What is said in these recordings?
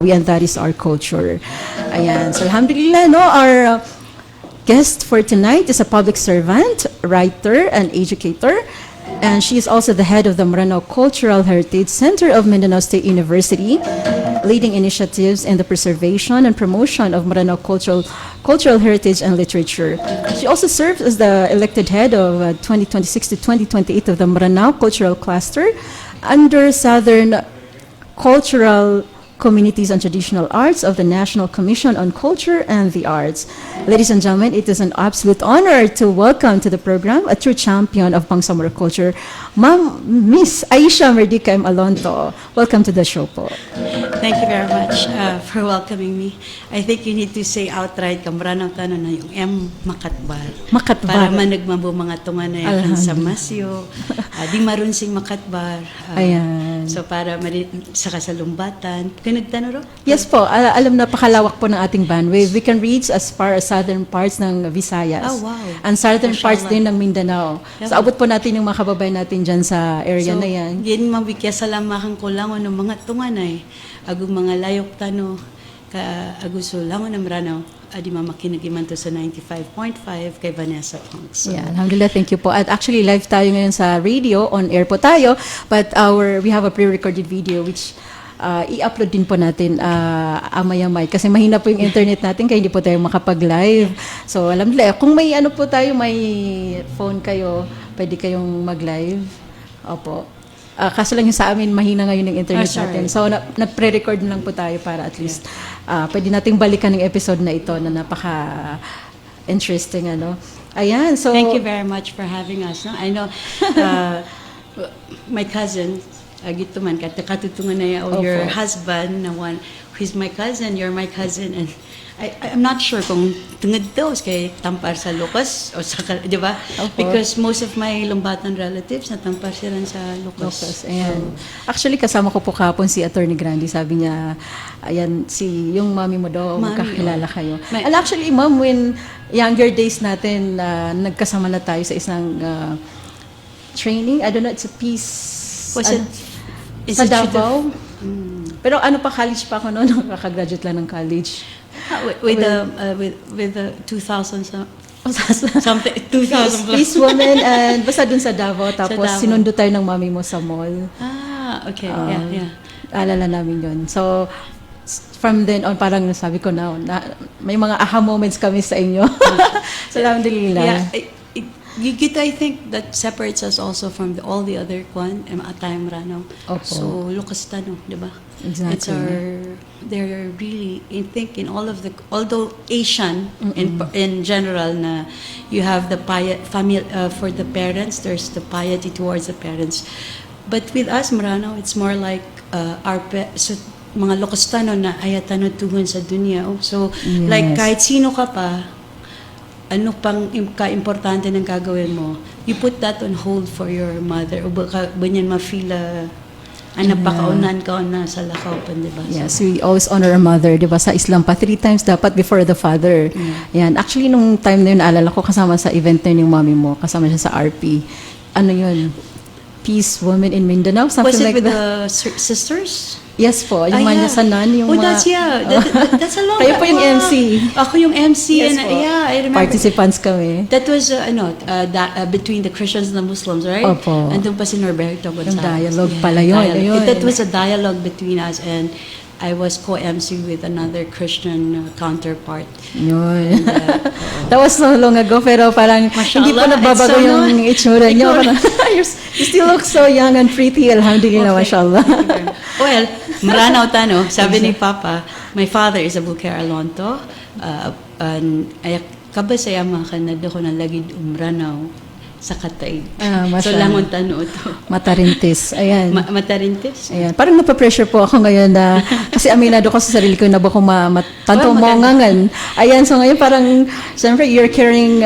and that is our culture. Ayan. So, alhamdulillah, no, our guest for tonight is a public servant, writer, and educator. And she is also the head of the Maranao Cultural Heritage Center of Mindanao State University, leading initiatives in the preservation and promotion of Maranao cultural heritage and literature. She also serves as the elected head of 2026 to 2028 of the Maranao Cultural Cluster under Southern Cultural Communities and Traditional Arts of the National Commission on Culture and the Arts. Ladies and gentlemen, it is an absolute honor to welcome to the program a true champion of Bangsamoro culture, Ma'am Miss Aisha Merdika M. Alonto. Welcome to the show po. Thank you very much for welcoming me. I think you need to say outright, kamranang tanan na yung M. Makatbar. Makatbar. Para managmabo mga tunga na yan sa masyo. Di marunsing makatbar. Ayan. So para sa kasalumbatan. Kanagtano ro? Yes po. Alam na pakalawak po ng ating bandwidth. We can reach as far as southern parts ng Visayas. Oh, wow. And southern parts Mashallah. din ng Mindanao. So abot po natin yung mga kababayan natin dyan sa area So, na yan. Yan mabigya salamahan ko lang ng mga tunga na agong mga layok tano ka aguso lang ng Maranao. Adi mamakinagiman to sa 95.5 kay Vanessa Pongs. So, Yeah, alhamdulillah, thank you po. At actually, live tayo ngayon sa radio, on air po tayo, but we have a pre-recorded video which i-upload din po natin amay-amay kasi mahina po yung internet natin kaya hindi po tayo makapag-live. So, alhamdulillah, kung may ano po tayo, may phone kayo, pwede kayong mag-live. Opo. Kaso lang yung sa amin, mahina ngayon yung internet natin. So, nag-pre-record lang po tayo para at least pwede nating balikan ng episode na ito na napaka-interesting. Ayan, so... Thank you very much for having us. No? I know my cousin, gito man, katutungan na your husband, na one, who's my cousin, you're my cousin, and I'm not sure kung tungod daw kay tampar sa Lucas o sa, di ba? Because most of my lumbatan relatives na tampar sila sa Lucas. Ayan. Actually, kasama ko po kapon si Attorney Grandi. Sabi niya, ayan, yung mami mo daw, magkakilala kayo. And actually, ma'am, when younger days natin, nagkasama na tayo sa isang training. I don't know, it's a peace... Was it? Sa Davao. Pero ano pa, college pa ako noon. Kakagraduate lang ng college. With the 2000 something 2000 Peace woman and basta dun sa Davao tapos sinundo tayo ng mami mo sa mall. Okay. Yeah. Alala namin yun. So from then on parang sabi ko na may mga aha moments kami sa inyo. So alhamdulillah. Yeah. I think that separates us also from all the other atay Maranao. So Lucas Tano, di ba? Exactly. They're really, I think, in all of although Asian in general, na you have the family for the parents, there's the piety towards the parents. But with us, Maranao, it's more like so, mga Lokostano na ayatano tuhon sa dunya. So, like kahit sino ka pa, ano pang ka-importante ng gagawin mo, you put that on hold for your mother. O ba yan ma-feel napakaunan ka na sa lakapan, di ba? Yes, we always honor our mother, di ba? Sa Islam pa, 3 times dapat before the father. Yan. Actually, nung time na yun, naalala ko kasama sa event na yun yung mami mo, kasama siya sa RP. Ano yun? Peace Women in Mindanao? Something Was it like with that. the sisters? Yes po, yung Manyasanan, yung that's a long Kayo po yung MC. Ako yung MC. Yes and po. I remember. Participants kami. That was, between the Christians and the Muslims, right? Opo. Andun pa si Norberto Gonzalez. Yung dialogue pala yun. Ayun. That was a dialogue between us, and I was co-MC with another Christian counterpart. Yun. That was so long ago, pero parang hindi po nababago yung itsura niyo. You still look so young and pretty, alhamdulillah, mashallah. Well, Maranao Tano, sabi ni Papa, my father is a Buker Alonto, and kabasaya mga kanado ko na lagid Maranao sa Katay. So, langon tano ito. Matarintis. Ayan. Matarintis? Ayan. Parang napapressure po ako ngayon na, kasi aminado ko sa sarili ko na ba kung matanto-mongangan. Ayan, so ngayon parang, siyempre, you're carrying,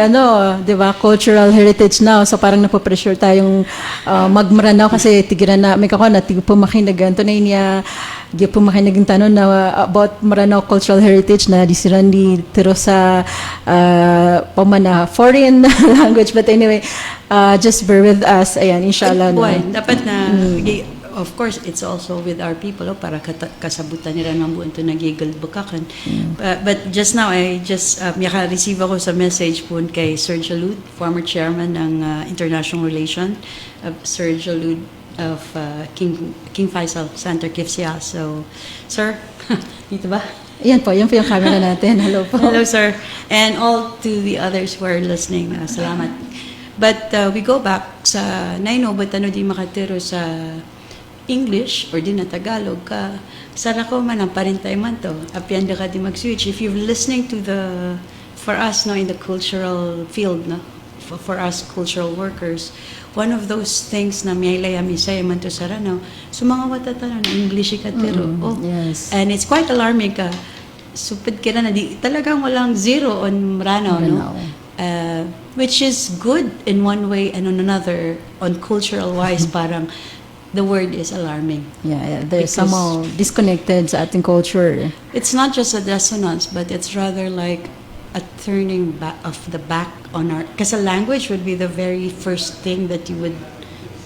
di ba, cultural heritage now. So parang napapressure tayong magmaranaw kasi tigiran na, may kako na, pumakinagan. Ito na yun niya, pumakinaging tanong na about Maranao cultural heritage na disiran di terus sa pamana foreign language. But anyway, just bear with us. Ayan, inshallah. Dapat na of course, it's also with our people, para kasabutan nila ng buwan to nagigil bukakan. But just now, I just, receive ako sa message po kay Sir Jalud, former chairman ng International Relation, Sir Jalud of King Faisal Center, KIFSIA. So, sir, dito ba? Yan po yung camera natin. Hello po. Hello, sir. And all to the others who are listening. Salamat. But we go back sa naino, but ano di makatiro sa English or di na Tagalog ka, sara ko man ang parintay man to. Apianda ka di mag-switch. If you're listening to for us no, in the cultural field, no, for us cultural workers, one of those things na miyay misay man to sara no, so mga watatanan na English ikatiro. Yes. And it's quite alarming ka. Supid kira na di talagang walang zero on Mrano, no? Which is good in one way and on another, on cultural wise, parang the word is alarming. Yeah, they're Because somehow disconnected sa ating culture. it's not just a dissonance, but it's rather like a turning back of the back on our. Because a language would be the very first thing that you would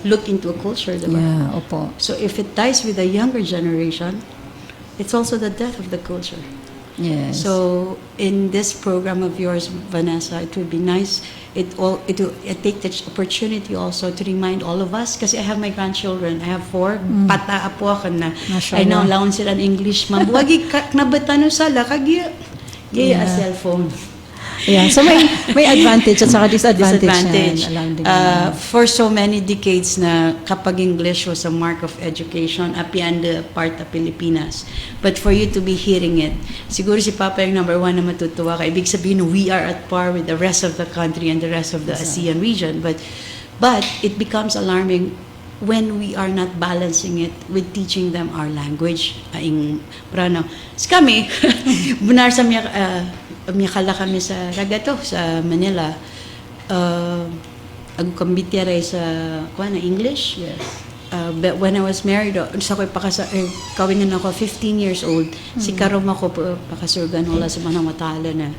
look into a culture, diba? Yeah, opo. So if it dies with the younger generation, it's also the death of the culture. Yes. So in this program of yours, Vanessa, it would be nice. I take the opportunity also to remind all of us, kasi I have my grandchildren. I have 4. Pata apo ako na. Mashallah. I know laon sila ng English. Wagi nabatano sala kagya. Yeah, a cellphone. Yeah, so may advantage at saka disadvantage. Alhamdulillah. For so many decades na kapag English was a mark of education, apianda part of Pilipinas. But for you to be hearing it, siguro si Papa yung number 1 na matutuwa ka. Ibig sabihin, we are at par with the rest of the country and the rest of the ASEAN region. But it becomes alarming when we are not balancing it with teaching them our language. Aing prano. Kami, bunar sa miyakala kami sa Ragato, sa Manila. Agkambitira sa English. Yes. But when I was married, sa ko'y kawingan ako, 15 years old. Si karom ako pakasurgan wala sa mga matala na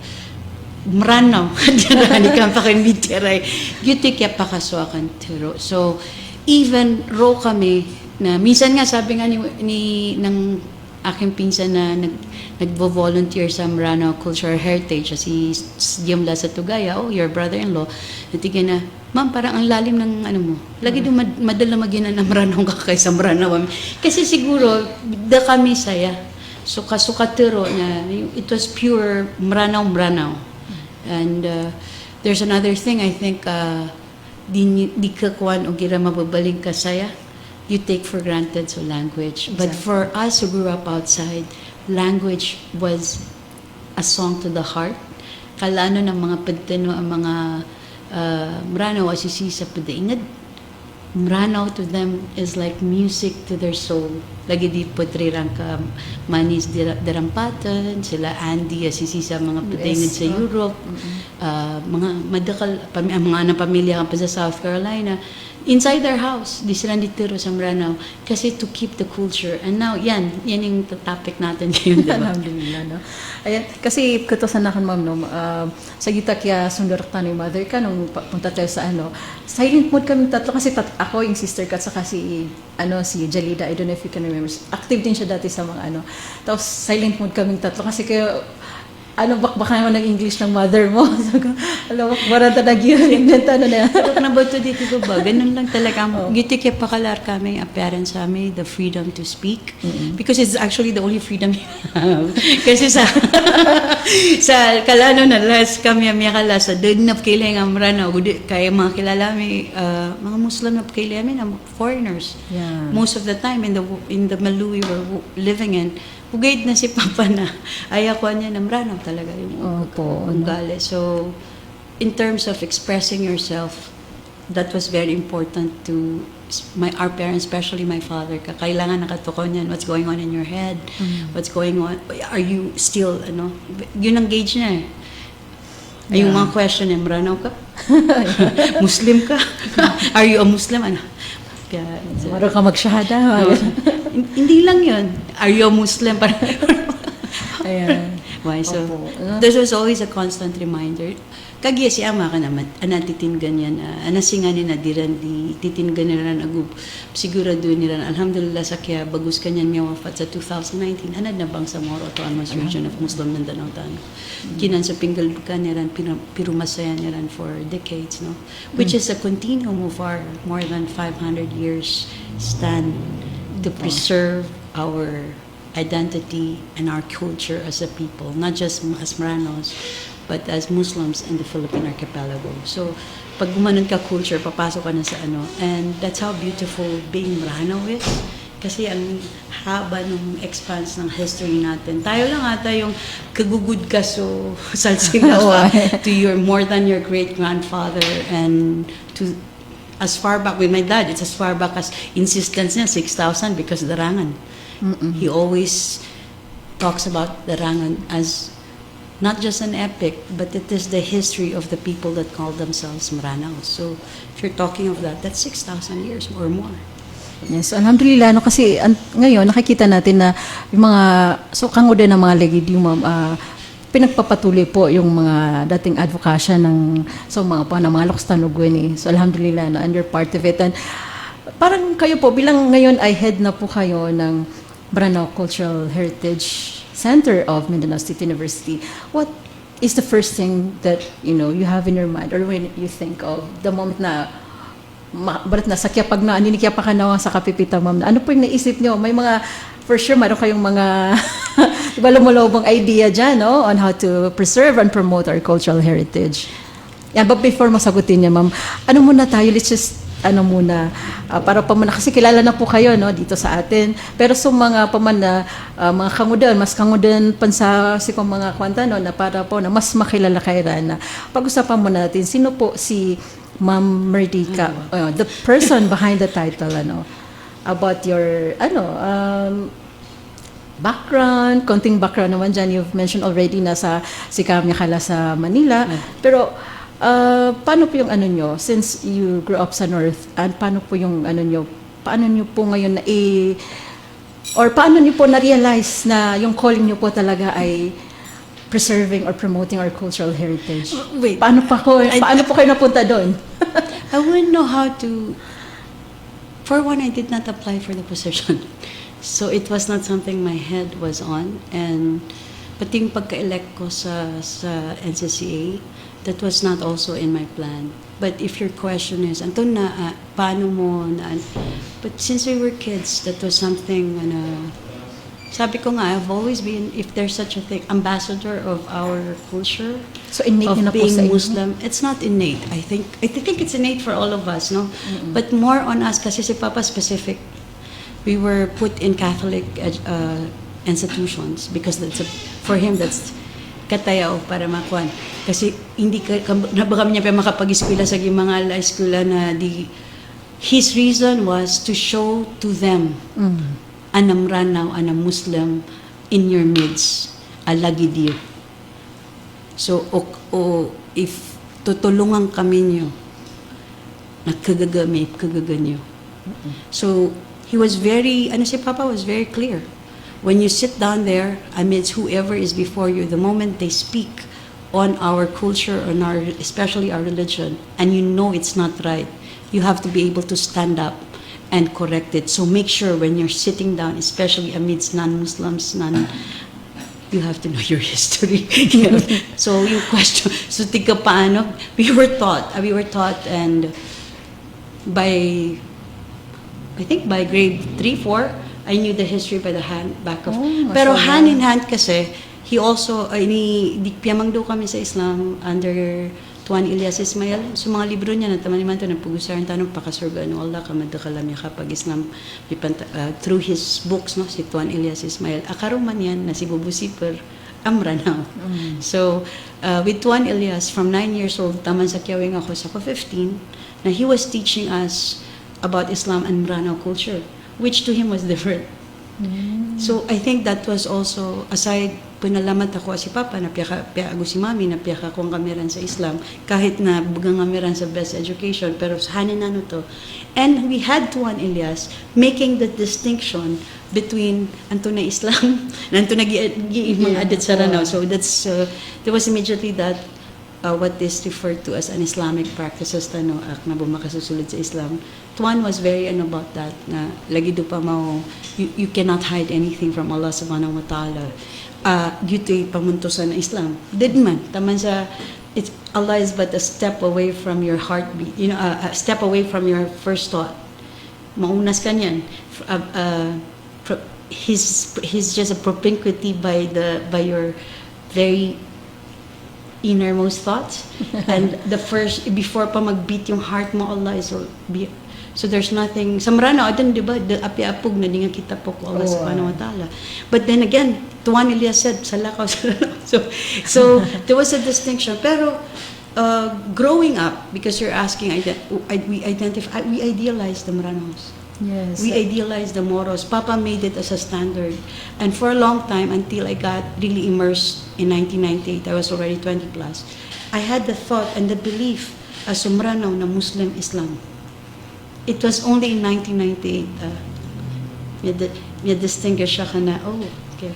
mranaw. Diyan kang pakambitira. Yuti kaya pakaswakan tiro. So, even raw kami, na minsan nga sabi nga ng aking pinsan na nagvo-volunteer sa Mrano Cultural Heritage, si Diomla sa Tugaya, your brother-in-law, natigyan na, ma'am, parang ang lalim ng ano mo. Lagi doon madala maginan ng Mrano ka kaysa Mrano. Kasi siguro, da kami saya. Sukatiro na, it was pure Mrano. And there's another thing, I think, di ka kuwan o gira mababaling ka saya. You take for granted so language. But for us who grew up outside, language was a song to the heart. Kalano ng mga Pagtano ang mga Mrano asisi sa padaingad. Mrano to them is like music to their soul. Lagi di potrirang ka manis dirampatan, sila Andy asisi sa mga padaingad sa Europe. Mga madakal mga pamilya pa sa South Carolina. Inside their house, di sila nitiro sa Mrano kasi to keep the culture. And now, yan yung topic natin ngayon, diba? Alhamdulillah, no? Ayan, kasi katusan na kan ma'am, no? Sa gita kaya sundurta ni mother ka nung punta tayo sa silent mode kami tatlo kasi ako yung sister ka at saka si Jalida, I don't know if you can remember. Active din siya dati sa mga Tapos silent mode kaming tatlo kasi kayo bakbakan mo ng English ng mother mo. Bakbaran talaga yun. Na. Pero nabato dito ba? Ganun lang talaga. Giti kaya pakalar kami, parents kami, the freedom to speak. Because it's actually the only freedom you have. Kasi sa kalano na last kami kala sa doon na kailangan ang Mrano. Kaya mga kilala may mga Muslim na kailangan na foreigners. Yeah. Most of the time in the Malu we were living in, Ugayad na si Papa na ayaw niya ng Mrano talaga yung ugali. So, in terms of expressing yourself, that was very important to our parents, especially my father. Kailangan nakatuko niyan, what's going on in your head, what's going on, are you still, yun ang gauge niya eh. Yung mga question eh, Mrano ka? Muslim ka? Are you a Muslim? Maro ka magsyahada. Hindi lang yun. Are you a Muslim? Ayan. Why? So, Opo. there was always a constant reminder. Kagi si ama ka naman, anatitin ganyan, anasingan ni na diran di titin ganyan agub siguro doon niran alhamdulillah sa kaya bagus kanyan niya wafat sa 2019 anad na bang sa Moro to Anmas region of Muslim Mindanao tano kinan sa pinggal ka niran pirumasaya niran for decades no which is a continuum of our more than 500 years stand to preserve our identity and our culture as a people, not just as Maranos, but as Muslims in the Philippine archipelago. So, pag gumanon ka culture, papasok ka na sa ano. And that's how beautiful being Marano is. Kasi ang haba ng expanse ng history natin. Tayo lang ata yung kagugud ka so salsila pa to your more than your great-grandfather and to as far back with my dad, it's as far back as insistence niya, 6,000 because Darangan. He always talks about Darangan as not just an epic, but it is the history of the people that call themselves Maranaos. So, if you're talking of that, that's 6,000 years or more. Yes, alhamdulillah no kasi ngayon nakikita natin na yung mga so kango din ng mga legidium pinagpapatuloy po yung mga dating advokasya ng so mga pa ng mga Lokstanuguen So alhamdulillah no and you're part of it and parang kayo po bilang ngayon ay head na po kayo ng Maranao Cultural Heritage Center of Mindanao State University. What is the first thing that you have in your mind or when you think of the moment na barat na sakya pag na kya pa kanawa sa kapipitang ma'am ano po yung naisip nyo may mga for sure meron kayong mga diba lumulobong idea dyan no on how to preserve and promote our cultural heritage yan but before masagutin niya ma'am ano muna tayo let's just para pamana kasi kilala na po kayo no dito sa atin pero sa mga pamana mga kangudan mas kangudan pansa si mga kwanta no na para po na mas makilala kay Rana pag-usapan mo natin sino po si Ma'am Merdeka the person behind the title about your background konting background naman dyan you've mentioned already na sa sikap niya kala sa Manila pero paano po yung nyo, since you grew up sa North, and paano po yung paano nyo po ngayon or paano nyo po na-realize na yung calling nyo po talaga ay preserving or promoting our cultural heritage? Wait. Paano po kayo napunta doon? I wouldn't know how to, for one, I did not apply for the position. So it was not something my head was on, and pati yung pagka-elect ko sa NCCA, that was not also in my plan. But if your question is, Anton paano mo but since we were kids, that was something, sabi ko nga, I've always been, if there's such a thing, ambassador of our culture, so innate of na po being sa inyo? Muslim. It's not innate. I think it's innate for all of us, no? But more on us, kasi si Papa specific, we were put in Catholic institutions because for him, that's katayaw para makuan kasi hindi baka niya pa makapag-eskwela sa mga eskwela na his reason was to show to them anam Maranaw anam Muslim in your midst alagidir so if tutulungan kami niyo kagaganyo so he was very si Papa was very clear. When you sit down there amidst whoever is before you, the moment they speak on our culture, on especially our religion, and you know it's not right, you have to be able to stand up and correct it. So make sure when you're sitting down, especially amidst non-Muslims, you have to know your history. So you question, so tika paano? We were taught, and I think by grade 3, 4, I knew the history by the back of. Pero hand in hand kasi, he also, piyamang daw kami sa Islam under Tuan Ilyas Ismail. So mga libro niya, nataman ito, napugusaran tanong pakasurga, Allah ka madakalamya kapag Islam, through his books, no, si Tuan Ilyas Ismail. Akaruman yan, na si Bubu Sipper, Amranaw. So, with Tuan Ilyas, from 9 years old, taman sa Kiawing ako, sa 15, na he was teaching us about Islam and Maranaw culture, which to him was different. So I think that was also, aside, pinalamat ako si Papa, na piyago si Mami, na piyaka kong kamiran sa Islam, kahit na bugang kamiran sa best education, pero hanin to. And we had Tuan Ilyas making the distinction between anto na Islam and anto na mga adat sa Ranao. So there was immediately that what is referred to as an Islamic practices tano na bumakasusulod sa Islam. Tuan was very about that na lagi do pa mao you cannot hide anything from Allah subhanahu wa ta'ala. Due to pamuntusan ng Islam. Did man taman sa Allah is but a step away from your heartbeat, a step away from your first thought. Maunas ka niyan. He's just a propinquity by your very innermost thoughts. And the first, before pa magbeat yung heart mo, Allah is so there's nothing, sa marana, adun, di ba, api-apog na di nga kita po ko Allah subhanahu wa ta'ala. But then again, Tuan Elias said, salakaw, so there was a distinction. Pero, growing up, because you're asking, we idealize the Maranos. Yes. We idealize the Moros. Papa made it as a standard. And for a long time, until I got really immersed in 1998, I was already 20 plus, I had the thought and the belief as Sumrano na Muslim Islam. It was only in 1998 may distinguish siya ka na, okay.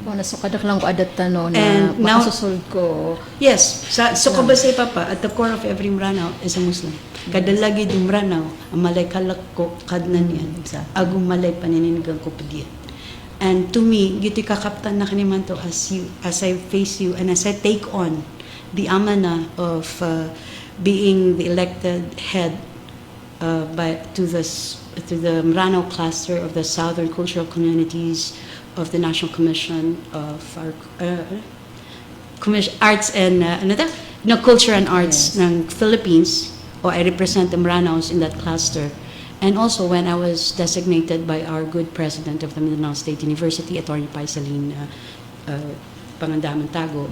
Nasukadak lang ko adat tano na And now- makasusol ko. Yes, so kabasay Papa, at the core of every Mranao is a Muslim. Kadalagi di Mranao, ang malay kalak ko kadnan yan. Agum malay panininigang ko padiyan. And to me, gito kakaptan na kaniman to as I face you and as I take on the amana of being the elected head to the Mranao cluster of the Southern Cultural Communities of the National Commission of Arts and Culture and Arts ng Philippines, or I represent the Mranaos in that cluster. And also when I was designated by our good president of the Mindanao State University, Attorney Paisaline Pangandaman Tago,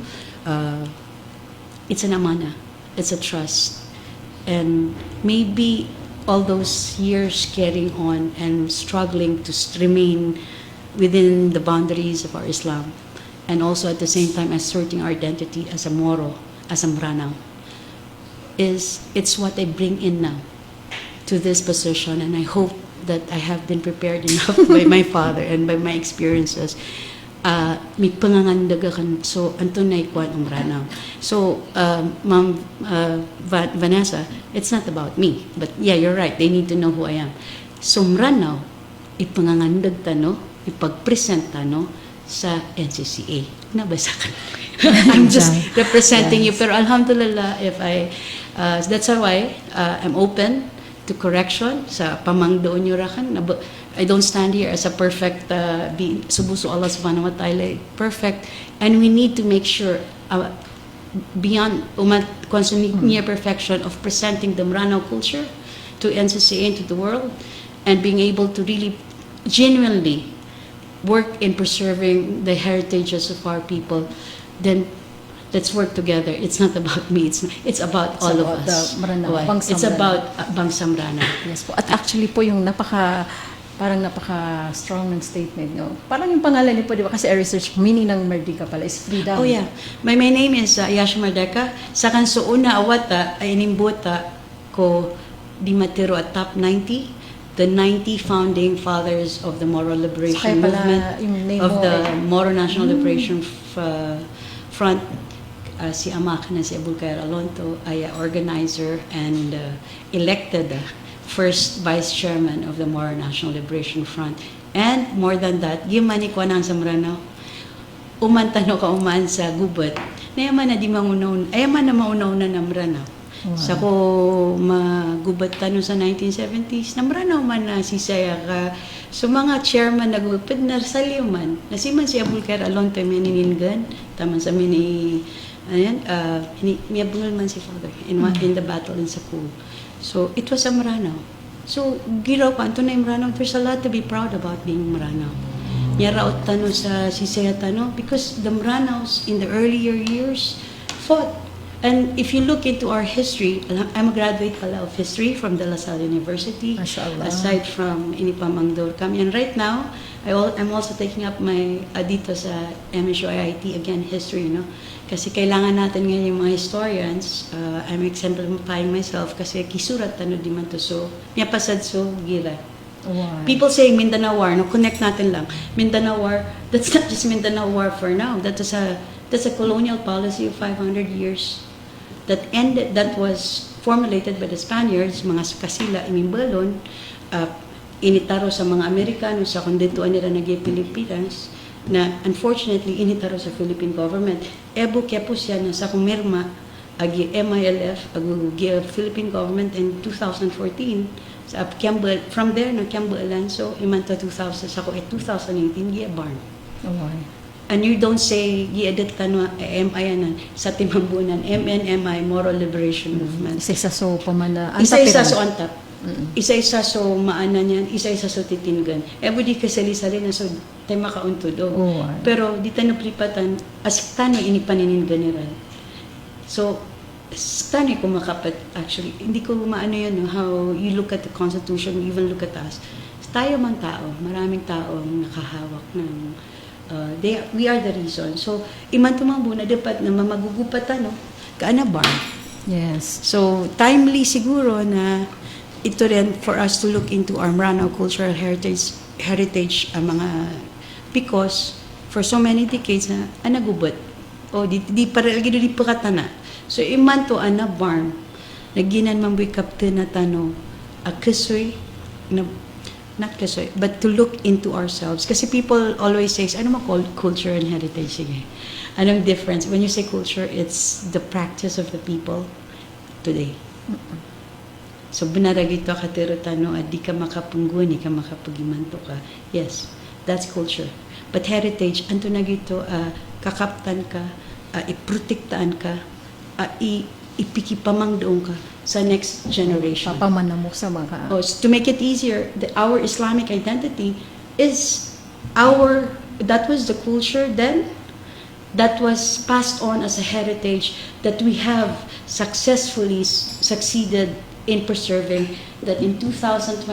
it's an amana, it's a trust. And maybe all those years carrying on and struggling to remain within the boundaries of our Islam, and also at the same time asserting our identity as a Moro, as a Mranao, it's what I bring in now to this position, and I hope that I have been prepared enough by my father and by my experiences. May pangangandaga kan, so anto na ikuan ang Mranao. So Ma'am Vanessa, it's not about me, but yeah, you're right, they need to know who I am. So Mranao, ipangangandag tano, ipag-present tano sa NCCA. Nabasa ka. I'm just representing you, pero alhamdulillah, that's why I'm open to correction sa pamangdoon nyo rakan. I don't stand here as a perfect subuso Allah subhanahu wa ta'ala perfect, and we need to make sure beyond near perfection of presenting the Mranao culture to NCCA and to the world, and being able to really genuinely work in preserving the heritages of our people. Then let's work together. It's not about me. It's about all of us. It's about Bangsang Mranao. Yes po. At actually po yung parang napaka-strong ng statement nyo. Parang yung pangalan niyo po, di ba? Kasi research meaning ng Merdeka pala is freedom. Oh yeah. My name is Yasha Merdeka. Sa kanso una awata ay inimbuta ko di matiro at top 90. The 90 founding fathers of the Moro Liberation Movement, of the Moro National Liberation Front. Si Amak na si Abulcair Alonto ay organizer and elected first vice chairman of the Moro National Liberation Front. And more than that, gimani ko nang sa Mranao, umantano ka uman sa gubat, nayaman na di mangunaw, ayaman na maunaw na Mranao. Wow. Sa ko magubat tano sa 1970s, Mranao man na sisaya ka. So mga chairman nagupid na saliw man, nasiman si Abulcair Alonto miningan, taman sa mini, miyabungal man si father in the battle in Sakul. So, it was a Mranao. So, giraw pa, ito na yung Mranao. There's a lot to be proud about being Mranao. Nyaraot tano sa Sisaya tano, because the Mranaos in the earlier years fought. And if you look into our history, I'm a graduate pala of history from De La Salle University. Mashallah. Aside from Inipamangdor kami. And right now, I'm also taking up my dito sa MSU IIT, again, history, Kasi kailangan natin ngayon yung mga historians. I'm exemplifying myself kasi kisurat tano di man to so. Niya pasad so gira. Why? People saying Mindanao War, no, connect natin lang. Mindanao War, that's not just Mindanao War for now. That's a colonial policy of 500 years that ended, that was formulated by the Spaniards, mga Kasila, Imimbalon, initaro sa mga Amerikano sa kondituan nila na Pilipinas, na unfortunately initaro sa Philippine government. Ebo kaya po siya na sa kumirma agi MILF, agi Philippine government in 2014, sa Kiambal, from there no Kiambal Alonso, imanta 2000 sa ko 2018 gi barn. Why? And you don't say gi-edit ka no MI yan sa Timambunan, MNMI, Moral Liberation Movement. Isa-isa so pamana. Isa-isa so antap. Isa-isa so maana niyan, isa-isa so titingan. Everybody kasali-sali na so tayo makauntod. Oh, pero di tayo naplipatan, as tani inipaninin general. So, tani ko makapat, actually, hindi ko maano yun, how you look at the Constitution, you even look at us. Tayo man tao, maraming tao ang nakahawak ng, we are the reason. So, iman tumambuna, dapat na mamagugupatan, no? Kaana bar. Yes. So, timely siguro na ito rin for us to look into our Maranao cultural heritage ang mga, because for so many decades na anagubot o di para lagi di pakatana. So iman to ana barn naginan man buy kapten na tano a kasoy na not kasoy but to look into ourselves kasi people always says ano ma call culture and heritage sige. Anong difference when you say culture, it's the practice of the people today. So binaragito ka tano at di ka makapungguni ka makapagimanto ka. Yes, that's culture. But heritage, anto na gito, kakaptan ka, iprotektaan ka, ipikipamang doon ka sa next generation. Papamanamok sa mga... To make it easier, our Islamic identity is that was the culture then, that was passed on as a heritage that we have successfully succeeded in preserving, that in 2026,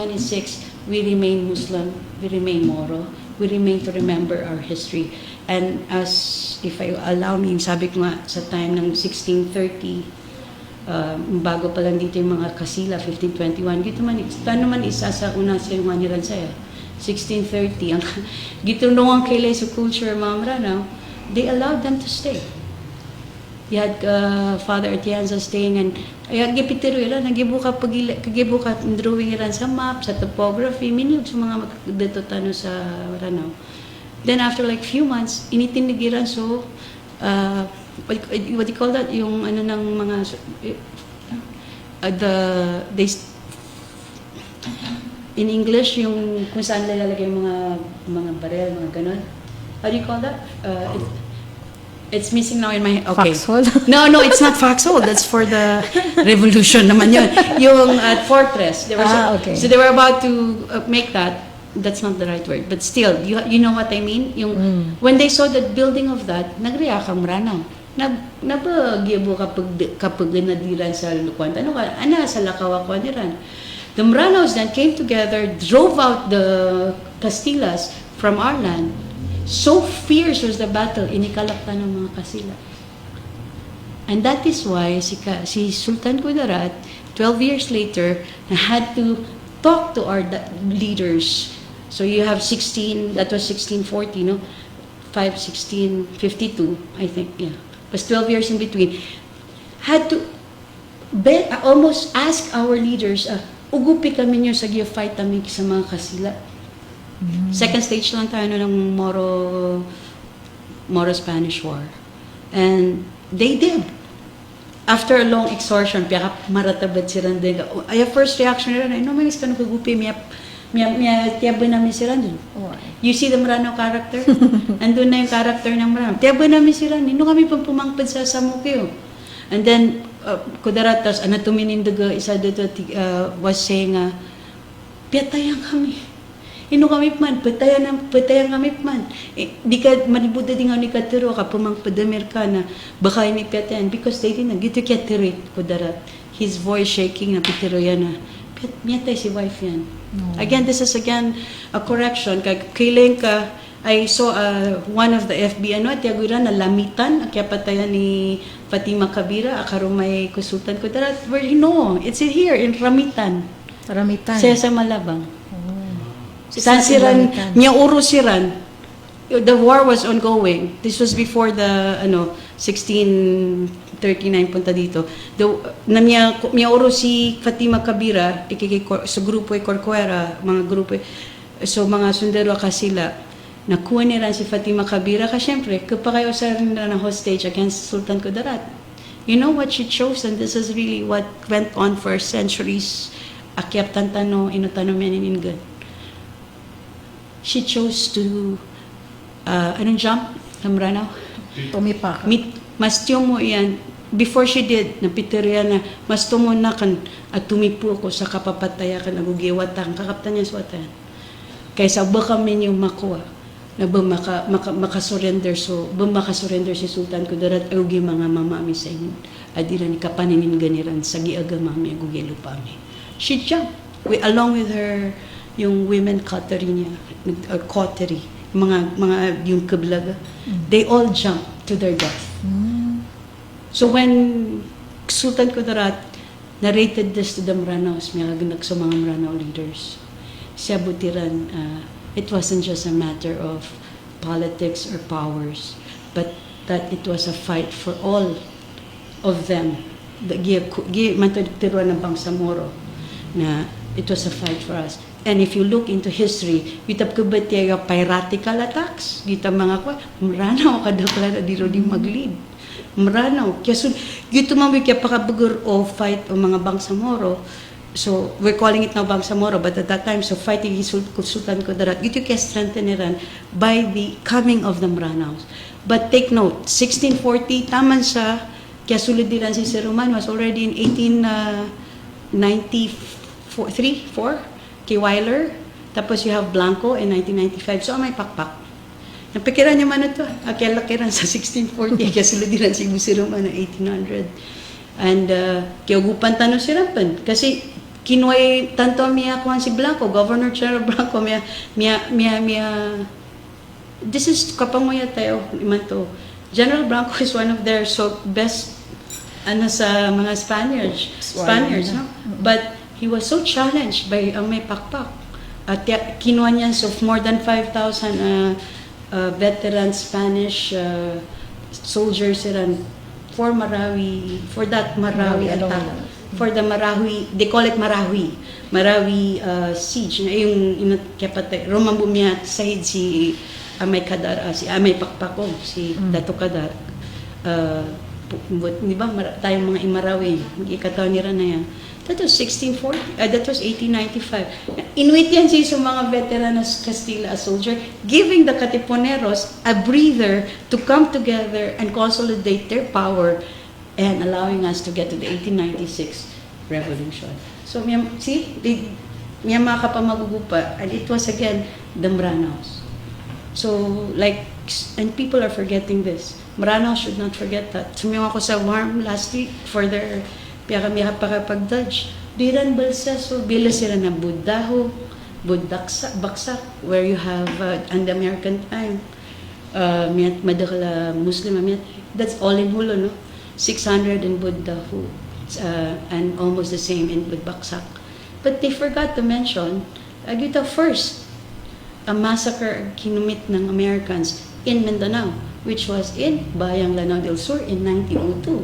we remain Muslim, we remain Moro, we remain to remember our history. And as, if I allow me, sabi ko nga sa time ng 1630, bago pa lang dito yung mga Kasila, 1521, gito man, paano man isa sa una sinuhan nilan saya, 1630, ang gito nung kailay sa culture, mga Maranao, they allowed them to stay. You had Father Atienza staying and gipitiro ilan, nagibuka drawing ilan sa map, sa topography, minyog sa mga dito tano sa Maranao. Then after like few months, initinigiran so, what do you call that? Yung ano ng mga, in English, yung kung saan lalagay yung mga barel, mga ganon. How do you call that? It's missing now in my... Okay. Foxhole? No, it's not foxhole. That's for the revolution naman yun. Yung fortress. Okay. So they were about to make that. That's not the right word. But still, you know what I mean? Yung, when they saw the building of that, nagreact ang Maranao. Nabagibo kapag nadiran sa Lukuan. Ano ka? Ana sa Lakaw ako niran. The Maranaos then came together, drove out the Castillas from our land. So fierce was the battle, inikalaktan ng mga Kasila. And that is why si Sultan Kudarat, 12 years later, had to talk to our leaders. So you have that was 1640, no? 1652, I think, yeah. It was 12 years in between. Had to almost ask our leaders, ugupi kami nyo sa fight kami sa mga Kasila. Second stage lang tayo ng Moro-Spanish War. And they did. After a long exhaustion, piya maratabad si Randiga. Ay, first reaction nila, no, manis ka nagkugupi, miya tiyabo namin si Randiga. You see the Maranao character? Andun na yung character ng Maranao. Tiyabo namin si Randiga. No kami pang pumangpad sa Samukyo. And then, Kudaratas, anatomy nindaga, isa dito was saying, piyatayan kami. Ino kami man, patayan kami man. Di ka, manibuda din nga ni Katero, ka pumangpadamir ka na, baka ini patayan, because they didn't, gito kaya tirit, Kudarat. His voice shaking, na pitiro yan na, miyatay si wife yan. Again, this is again, a correction, kailan ka, I saw one of the FBI, tiagura na lamitan, kaya patayan ni Fatima Kabira, akarumay Sultan Kudarat. No, it's here, in Ramitan. Ramitan. Sa Malabang. San siran, niya uro siran. The war was ongoing. This was before the 1639 punta dito. Na miya uro si Fatima Kabira sa grupo ay Corcuera, mga grupo. So mga sundero ka sila. Nakuha nila si Fatima Kabira kasi syempre kapag kayo sa na hostage against Sultan Kudarat. You know what she chose, and this is really what went on for centuries. Akyap tantano, inutano menininggan. She chose to anong jump? Namranaw? Tumipak. Mas tiyo mo yan. Before she did, napiteriya na, mas tumo na kan at tumipo ko sa kapapataya kan nagugiwatang, kakaptan niya sa watan. Kaysa ba kami yung makuha, na ba makasurrender si Sultan Kudarat, agugi mga mamami sa inyo. Adiran kapaninin ganiran, sa giaga mami, agugi lupami. She jumped, along with her, yung women coterie niya, coterie, mga yung kablaga, they all jumped to their death. So when Sultan Kudarat narrated this to the Maranaos, may nagnak sa mga Maranao leaders, siya butiran, it wasn't just a matter of politics or powers, but that it was a fight for all of them. Mantagtiruan ng Bangsamoro na it was a fight for us. And if you look into history, itap ko ba tiyaga piratical attacks? Dita mga kwa, maranaw kadakla na diro di mag-lead. Maranaw. Kaya so, dito mami kaya pakabagur o fight o mga Bangsamoro. So, we're calling it now Bangsamoro, but at that time, so fighting Sultan Kudarat, ito kaya strengtheniran by the coming of the Maranaos. But take note, 1640, taman siya, kaya sulidiran si Sir Roman was already in 1893, 4, kay Weiler. Tapos you have Blanco in 1995. So, may pakpak. Napikiran niya man ito. Kaya lakiran sa 1640, kaya sulidiran si Sir Roman na 1800. And kaya ugupan tanong si Rampan. Kasi kinuhay tanto miya kuhan si Blanco, Governor General Blanco, miya this is kapanguya tayo, iman to. General Blanco is one of their best sa mga Spaniards, no? But he was so challenged by may pakpak. At kinuha niya of more than 5,000 veteran Spanish soldiers for Marawi, for that Marawi attack. For the Marawi, they call it Marawi siege. Yung kapatay, Roman Bumiat, Sahid si Amay Kadar, si Amay Pakpako, si Dato Kadar. Di ba, tayong mga Imarawi, ikataw nila na yan. That was 1640, that was 1895. Inuit yan siya sa mga veteranos Castilla, a soldier, giving the Katipuneros a breather to come together and consolidate their power and allowing us to get to the 1896 revolution. So, see, may mga kapamagugupa, and it was again the Maranaos. So, and people are forgetting this. Maranaos should not forget that. Sumiyaw ako sa warm last week for their pakapag-dodge. Diran Balseso, bila sila ng Buddaho, Baksak, where you have, and the American time, madakala Muslim, that's all in Hulo, no? 600 in Buddaho, and almost the same in Baksak. But they forgot to mention, agita first, a massacre kinumit ng Americans in Mindanao, which was in Bayang Lanao del Sur in 1902.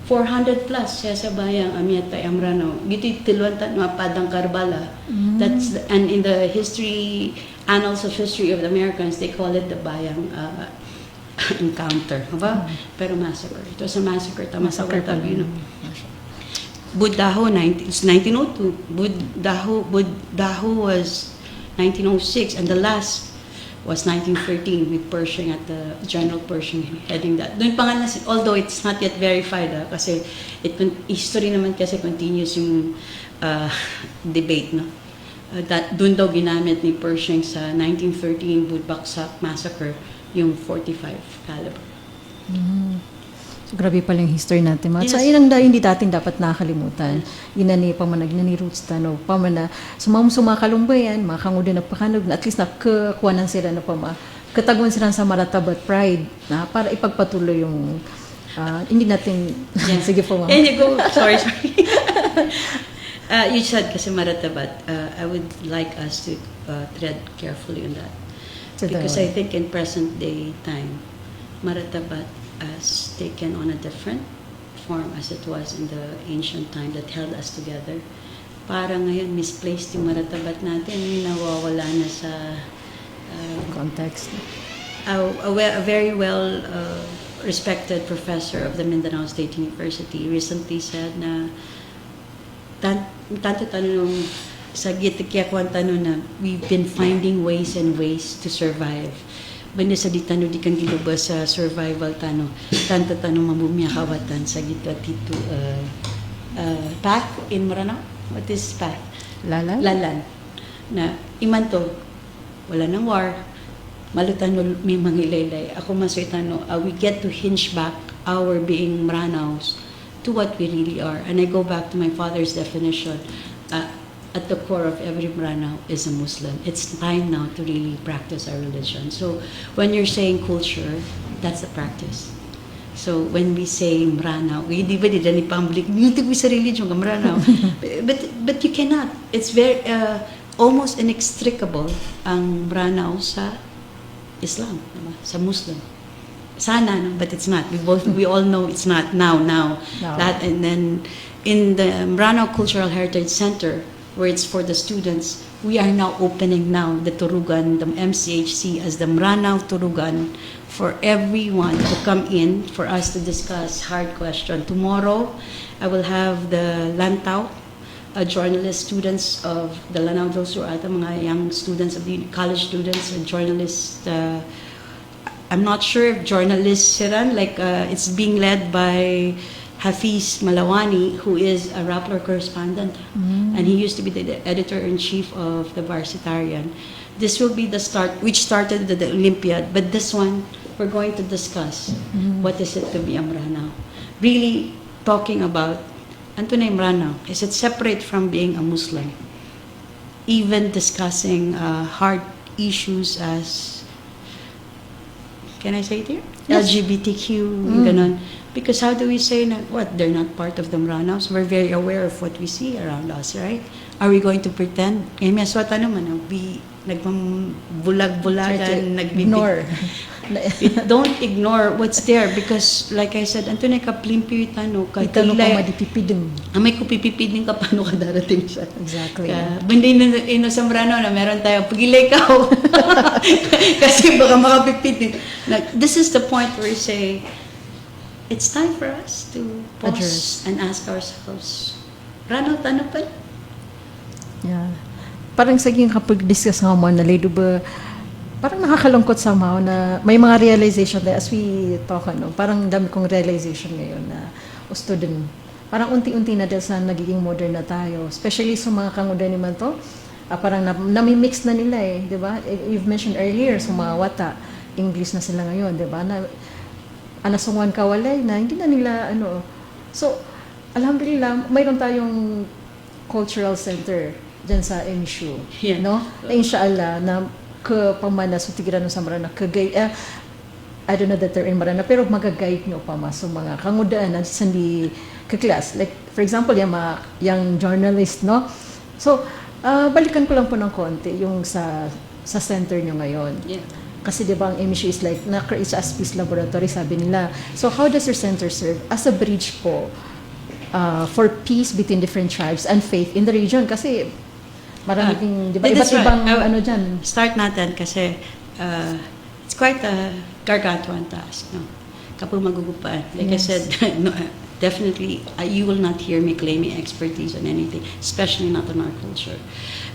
400 plus siya sa Bayang Amiatay Amrano. Giti tilwantan mga Padang Karbala. And in the annals of history of the Americans, they call it the Bayang encounter, ba? Pero massacre. It was a massacre. Tama sa Tabi, no? Buddaho, 1902. Buddaho was 1906, and the last was 1913 with Pershing at the General Pershing heading that. Doon pa nga although it's not yet verified, kasi history naman kasi continues yung debate, no? That doon daw ginamit ni Pershing sa 1913 Budbaksak massacre yung 45 caliber. So, grabe pala yung history natin. Yes. So, yun ang hindi dating dapat nakakalimutan. Inani roots tano, pamana, sumakalumbayan, makakangudo na pakanog, na at least nakakuanan sila na kataguan sila sa Maratabat Pride, na para ipagpatuloy yung, hindi natin, sige po ma'am. And you go, sorry. You said kasi maratabat. I would like us to tread carefully on that. Because I think in present day time, maratabat has taken on a different form as it was in the ancient time that held us together. Parang ngayon misplaced yung maratabat natin, yung nawawala na sa context. a very well respected professor of the Mindanao State University recently said na tanto tanong sa gitikya tanong na we've been finding ways and ways to survive. Banda sa di tanong di kang gilubas sa survival tanto tanong mamumya kawatan sa gitwa tito path in Maranao. What is path? Lalan? Lalan. Na iman to, wala nang war, malutan may mangilaylay. Ako masuytano, we get to hinge back our being Maranaos to what we really are. And I go back to my father's definition. At the core of every Maranao is a Muslim. It's time now to really practice our religion. So when you're saying culture, that's the practice. So when we say Maranao, di ba di ni public, hindi ko sa religion ka Maranao. But you cannot. It's very almost inextricable ang Maranao sa Islam, diba? Sa Muslim. Sana, no? But it's not. We all know it's not now. That, and then in the Maranao Cultural Heritage Center, where it's for the students, we are now opening now the Turugan, the MCHC as the Maranao Turugan for everyone to come in for us to discuss hard question. Tomorrow, I will have the Lantau, journalist students of the Lanao del Sur, ata mga young students of the college students and journalists. I'm not sure if journalists siran, like it's being led by Hafiz Malawani, who is a Rappler correspondent, and he used to be the editor-in-chief of the Varsitarian. This will be the start, which started the Olympiad, but this one, we're going to discuss what is it to be a Maranao. Really talking about, Antunay Maranao, is it separate from being a Muslim? Even discussing hard issues as, can I say it here? Yes. LGBTQ, ganon. Because how do we say na, what, they're not part of the Maranaos? We're very aware of what we see around us, right? Are we going to pretend? Eh, may aswata naman, nagbulag-bulagan, Ignore. Don't ignore what's there because, like I said, anto na kaplimpyo itano, Itano pa madipipidum. may kupipipidin ka paano ka darating siya. Exactly. Bindi ino sa Marano na meron tayo, pagilay ka kasi baka makapipidin. This is the point where we say, it's time for us to pause Address. and ask ourselves, Rano, tano pa? Yeah. Parang saging kapag discuss nga mo na lado ba, parang nakakalungkot somehow na may mga realization that as we talk, parang dami kong realization ngayon na student. Parang unti-unti na dahil sa nagiging modern na tayo. Especially sa mga kangudan naman to, parang nami-mix na nila di ba? You've mentioned earlier, sa mga wata, English na sila ngayon, di ba? Na, anasungan kawalay na, hindi na nila, So, alhamdulillah, mayroon tayong cultural center dyan sa MSU, Yeah. no? Na inshallah, na pamana so tigiran sa Marana kagay I don't know that they're in Marana pero magagayad nyo pa so mga kangudaan na sandi ka-class like for example yung journalist no so balikan ko lang po ng konti yung sa center nyo ngayon kasi di ba ang MSU is like na-create as peace laboratory sabi nila so how does your center serve as a bridge po for peace between different tribes and faith in the region kasi marami ding, di ba, iba't ibang dyan. Start natin kasi it's quite a gargantuan task. No? Kapag magugupaan. Like I said, no, definitely, you will not hear me claiming expertise on anything, especially not on our culture.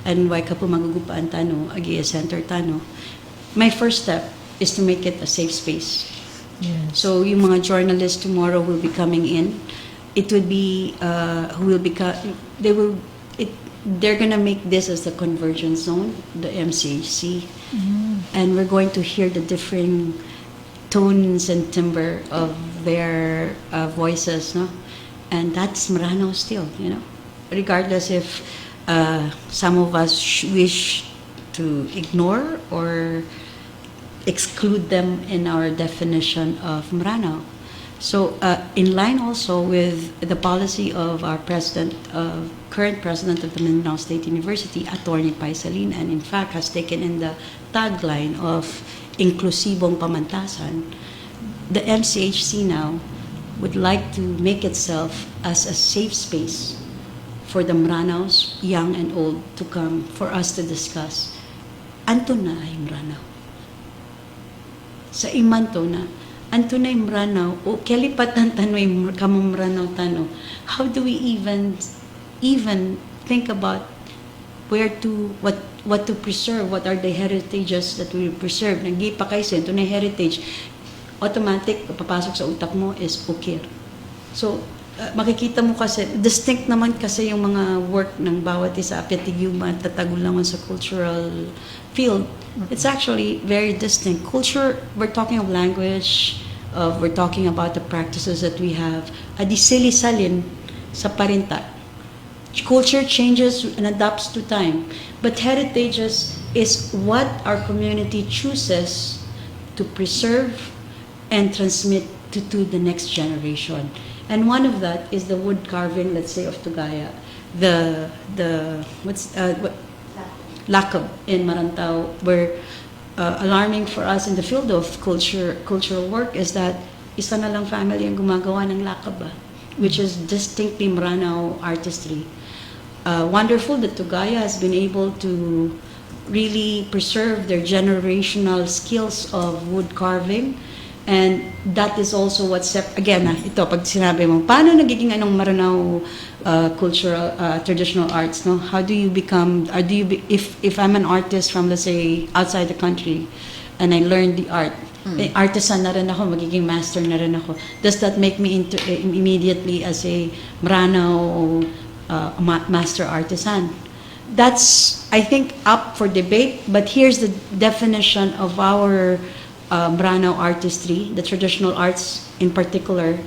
And why kapag magugupaan tano, Agia Center tano, my first step is to make it a safe space. Yes. So yung mga journalists tomorrow will be coming in. It would be, they're going to make this as the convergence zone, the MCHC, and we're going to hear the differing tones and timbre of their voices, no? And that's Maranao still, regardless if some of us wish to ignore or exclude them in our definition of Maranao. So in line also with the policy of our president, current president of the Mindanao State University, Attorney Paisalin, and in fact has taken in the tagline of Inklusibong Pamantasan, the MCHC now would like to make itself as a safe space for the Maranaos, young and old, to come for us to discuss. Anto na ay Maranao. Sa imanto na, anto na ay Maranao, o kalipatan tano'y kamong Maranao tano. How do we even think about where to, what to preserve, what are the heritages that we preserve? Nag-ipa kayo sa ito na heritage, automatic, papasok sa utak mo is ukir. So, makikita mo kasi, distinct naman kasi yung mga work ng bawat isa, Apyatiguma, Tatagulangan sa cultural field. It's actually very distinct. Culture, we're talking of language, we're talking about the practices that we have. Adi sili-salin sa parinta. Culture changes and adapts to time. But heritages is what our community chooses to preserve and transmit to the next generation. And one of that is the wood carving, let's say, of Tugaya, Lakab in Marantao, where alarming for us in the field of cultural work is that isa na lang family ang gumagawa ng Lakab, which is distinctly Maranao artistry. Wonderful that Tugaya has been able to really preserve their generational skills of wood carving. And that is also what again, ito, pag sinabi mo, paano nagiging anong Maranao cultural, traditional arts, no? How do you become, if I'm an artist from, let's say, outside the country, and I learned the art, artisan na rin ako, magiging master na rin ako. Does that make me immediately as a Maranao master artisan? That's, I think, up for debate, but here's the definition of our Maranao artistry, the traditional arts in particular,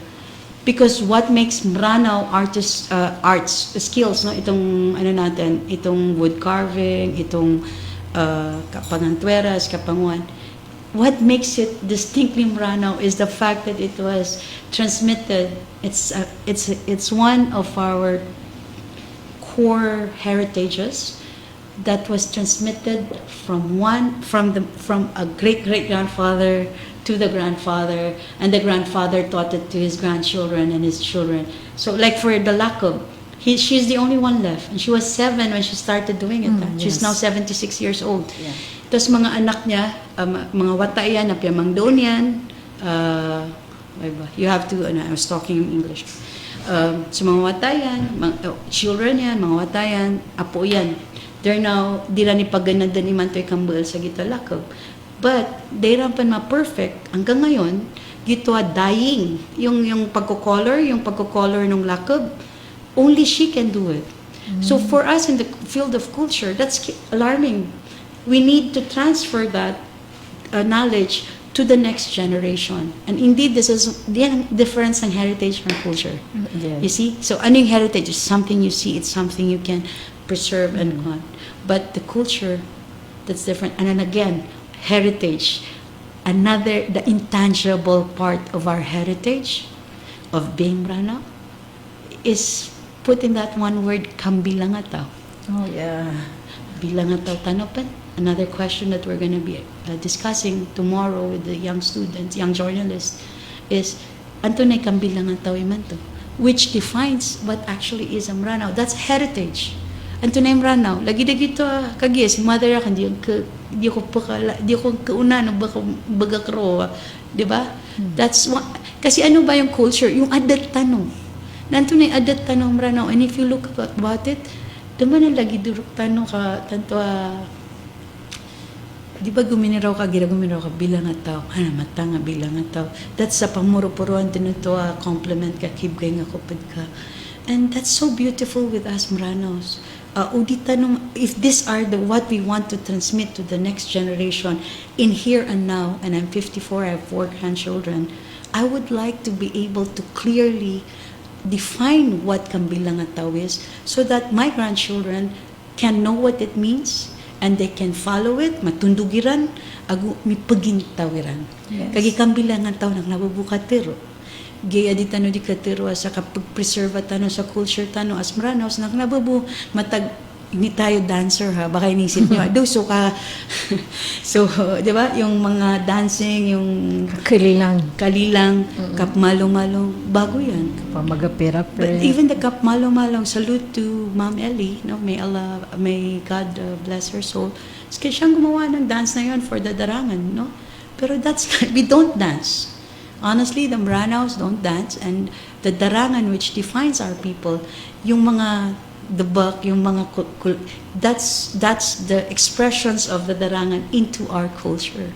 because what makes Maranao arts skills, no, itong ano natin, itong wood carving, itong kapangantueras, kapanguan, what makes it distinctly Maranao is the fact that it was transmitted. It's one of our core heritages that was transmitted from a great-great-grandfather to the grandfather, and the grandfather taught it to his grandchildren and his children. So like for the Lakab, she's the only one left, and she was 7 when she started doing it. She's now 76 years old. Yeah. Tapos mga anak niya, mga watayan, napyamang doon yan, you have to, I was talking in English. So mga watayan, children yan, mga watayan, apo yan. They're now, di lang ipaganda ni Mantoy Kambal sa Gitalakab. But, they rampan ma-perfect. Hanggang ngayon, gitwa dying. Yung pagko-color ng lakab, only she can do it. So for us in the field of culture, that's alarming. We need to transfer that knowledge to the next generation. And indeed, this is the difference in heritage from culture. Yeah. You see? So, ano yung heritage? It's something you see. It's something you can preserve and go on. But the culture, that's different. And then again, heritage, the intangible part of our heritage, of being Maranao, is put in that one word, kambilangataw. Oh, yeah. Bilangataw tanopan. Another question that we're going to be discussing tomorrow with the young students, young journalists, is, anto na kambilangataw imanto, which defines what actually is a Maranao. That's heritage. Anto na yung Maranao, lagi dito kagi si mother ako di ko kauna no baga kro, di ba? That's one, kasi ano ba yung culture, yung adat tanong. Nanto na yung adat tanong Maranao, and if you look about it, dama na lagi durok tanong ka tanto di ba guminiraw ka bilang nga tao, mata nga bilang nga tao. That's sa pamuro-puruan tinuto compliment ka kibgay nga kupad ka. And that's so beautiful with us Maranaos. If these are what we want to transmit to the next generation in here and now, and I'm 54, I have 4 grandchildren, I would like to be able to clearly define what kambilangataw is so that my grandchildren can know what it means and they can follow it, matundugiran, agu mipagintawiran. Yes. Kagi kambilangataw nang nabubukatero. gaya di tano di katiro sa kapag-preserve tano sa culture tano as Maranaos nababu matag hindi tayo dancer ha baka inisip nyo do so ka so di ba yung mga dancing yung kalilang kap malong bago yan Pamagapera but even the kap malong salute to Ma'am Ellie no may God bless her soul kasi siyang gumawa ng dance na yun for the darangan no pero that's we don't dance honestly the Maranaos don't dance and the darangan which defines our people yung mga the buck, yung mga that's the expressions of the darangan into our culture.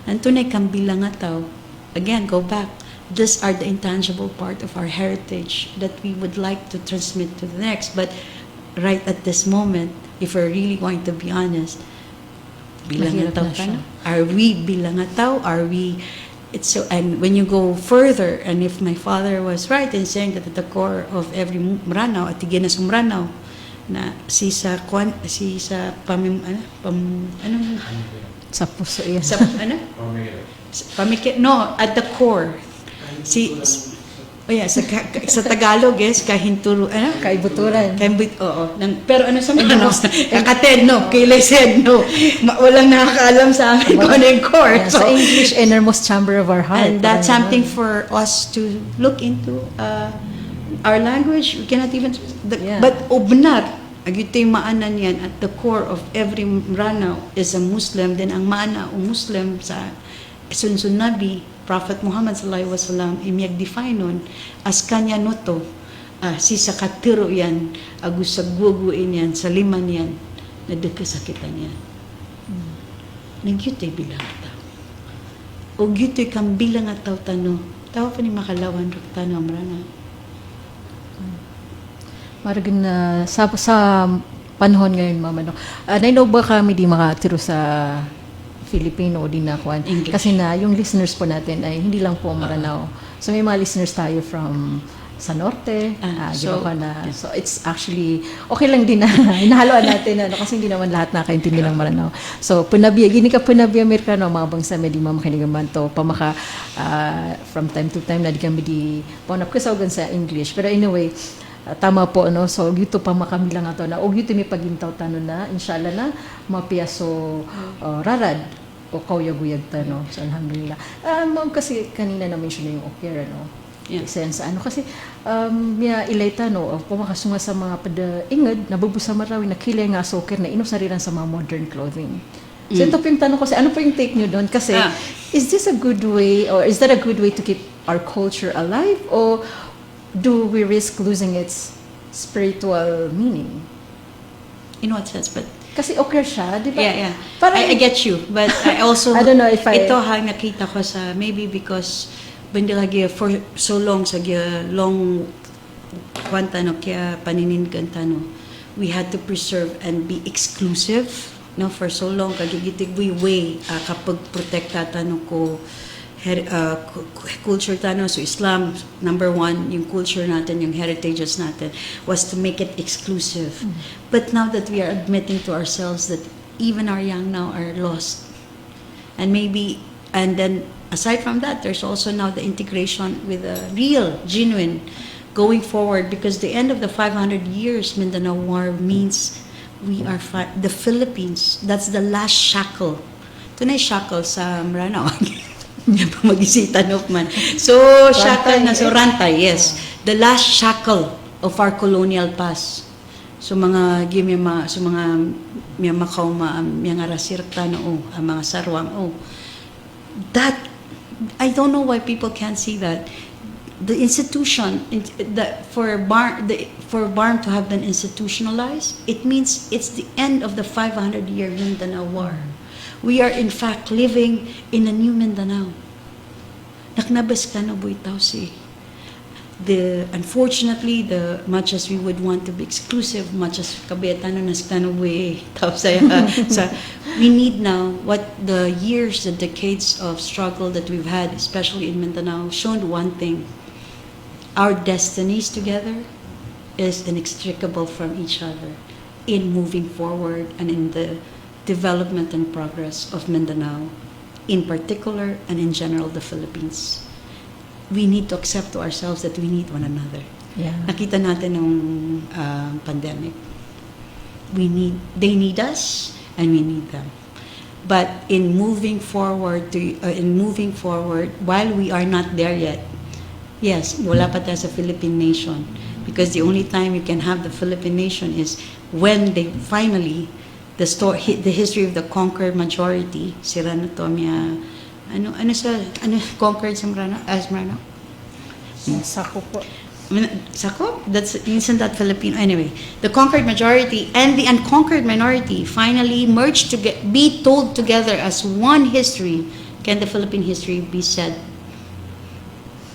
And tunay kang bilang ataw. Again, go back. These are the intangible part of our heritage that we would like to transmit to the next. But right at this moment, if we're really going to be honest, bilang Mahirap ataw na ka siya. na? Are we bilang ataw? Are we it's so and when you go further and if my father was right in saying that at the core of every Maranao at tiginas ng Maranao na si sa sa puso yan. sa ano no at the core sa Tagalog kahinturo Kaibuturan. oo pero ano sa Maranos kakated no kilay said no walang nakakaalam sa amin kung ano yung core Yeah, sa English, innermost chamber of our heart. and that's something for us to look into our language we cannot even Yeah. but ubnar agitoy maanan yan at the core of every Maranao is a Muslim then ang maana o Muslim sa sunsun nabi Prophet Muhammad sallallahu alaihi wasallam imyag define nun as kanya noto si sa katiro yan agus sa guguin yan sa liman yan na dagkasakitan yan nagyutoy bilang ataw o gyutoy kang bilang ataw tano tawa pa ni makalawan rak tano amrana Maragin na sa panahon ngayon, Mama, no? Naino ba kami di makatiro sa Filipino o di na kuan? English. Kasi na yung listeners po natin ay hindi lang po Maranao. So may mga listeners tayo from sa norte, so, so it's actually okay lang din na hinahaluan natin ano, kasi hindi naman lahat nakaintindi ng Maranao. So punabya gini ka punabya Amerikano mga bangsa di mamakinigaman to pamaka from time to time na di kami di ponap kasawagan sa English. Pero anyway, tama po no, so gito pa makamilang ato na og gito mi pagintaw tanon na inshallah na mapiaso rarad o kauyag-uyag ta no. So alhamdulillah. Kasi kanina na mention na yung opera no. Yeah. Sense ano kasi miya ilayta no pamakasunga sa mga ingad nabubusa marawi na kilay nga soccer na inusariran sa mga modern clothing. So ito po yung tanong ko ano po yung take nyo doon kasi is this a good way or is that a good way to keep our culture alive or do we risk losing its spiritual meaning? in what sense but Kasi okay siya, di ba? yeah Parang, I get you but I also I don't know if ito nakita ko sa maybe because bindi lagi for so long sa long kwanta no kaya paniningan tano we had to preserve and be exclusive no for so long kagigitig we way kapag protekta tano ko culture tano so Islam number one yung culture natin yung heritages natin was to make it exclusive but now that we are admitting to ourselves that even our young now are lost and maybe and then aside from that there's also now the integration with a real genuine going forward because the end of the 500 years Mindanao War means we are the Philippines that's the last shackle tunay shackle sa Maranao magisita no man so shackle na so rantay yes the last shackle of our colonial past so mga so mga makaw mga rasirta no ang mga sarwang that I don't know why people can't see that the institution for BARM to have been institutionalized it means it's the end of the 500-year Mindanao War. We are in fact living in a new Mindanao. Naknabas ka na buitaw si. Unfortunately, much as we would want to be exclusive, much as kabetano nas tano buhi tao sa we need now what the years, the decades of struggle that we've had, especially in Mindanao, shown one thing: our destinies together is inextricable from each other in moving forward and in the development and progress of Mindanao, in particular and in general the Philippines. we need to accept to ourselves that we need one another. Yeah. Nakita natin nung pandemic. They need us, and we need them. But in moving forward, while we are not there yet, yes, wala pa tayo sa Philippine nation. Because the only time you can have the Philippine nation is when they finally, the history of the conquered majority, si Rana Tomia, conquered Zambrano? Sako po. Sako? Isn't that Filipino? Anyway, the conquered majority and the unconquered minority finally merged to be told together as one history. Can the Philippine history be said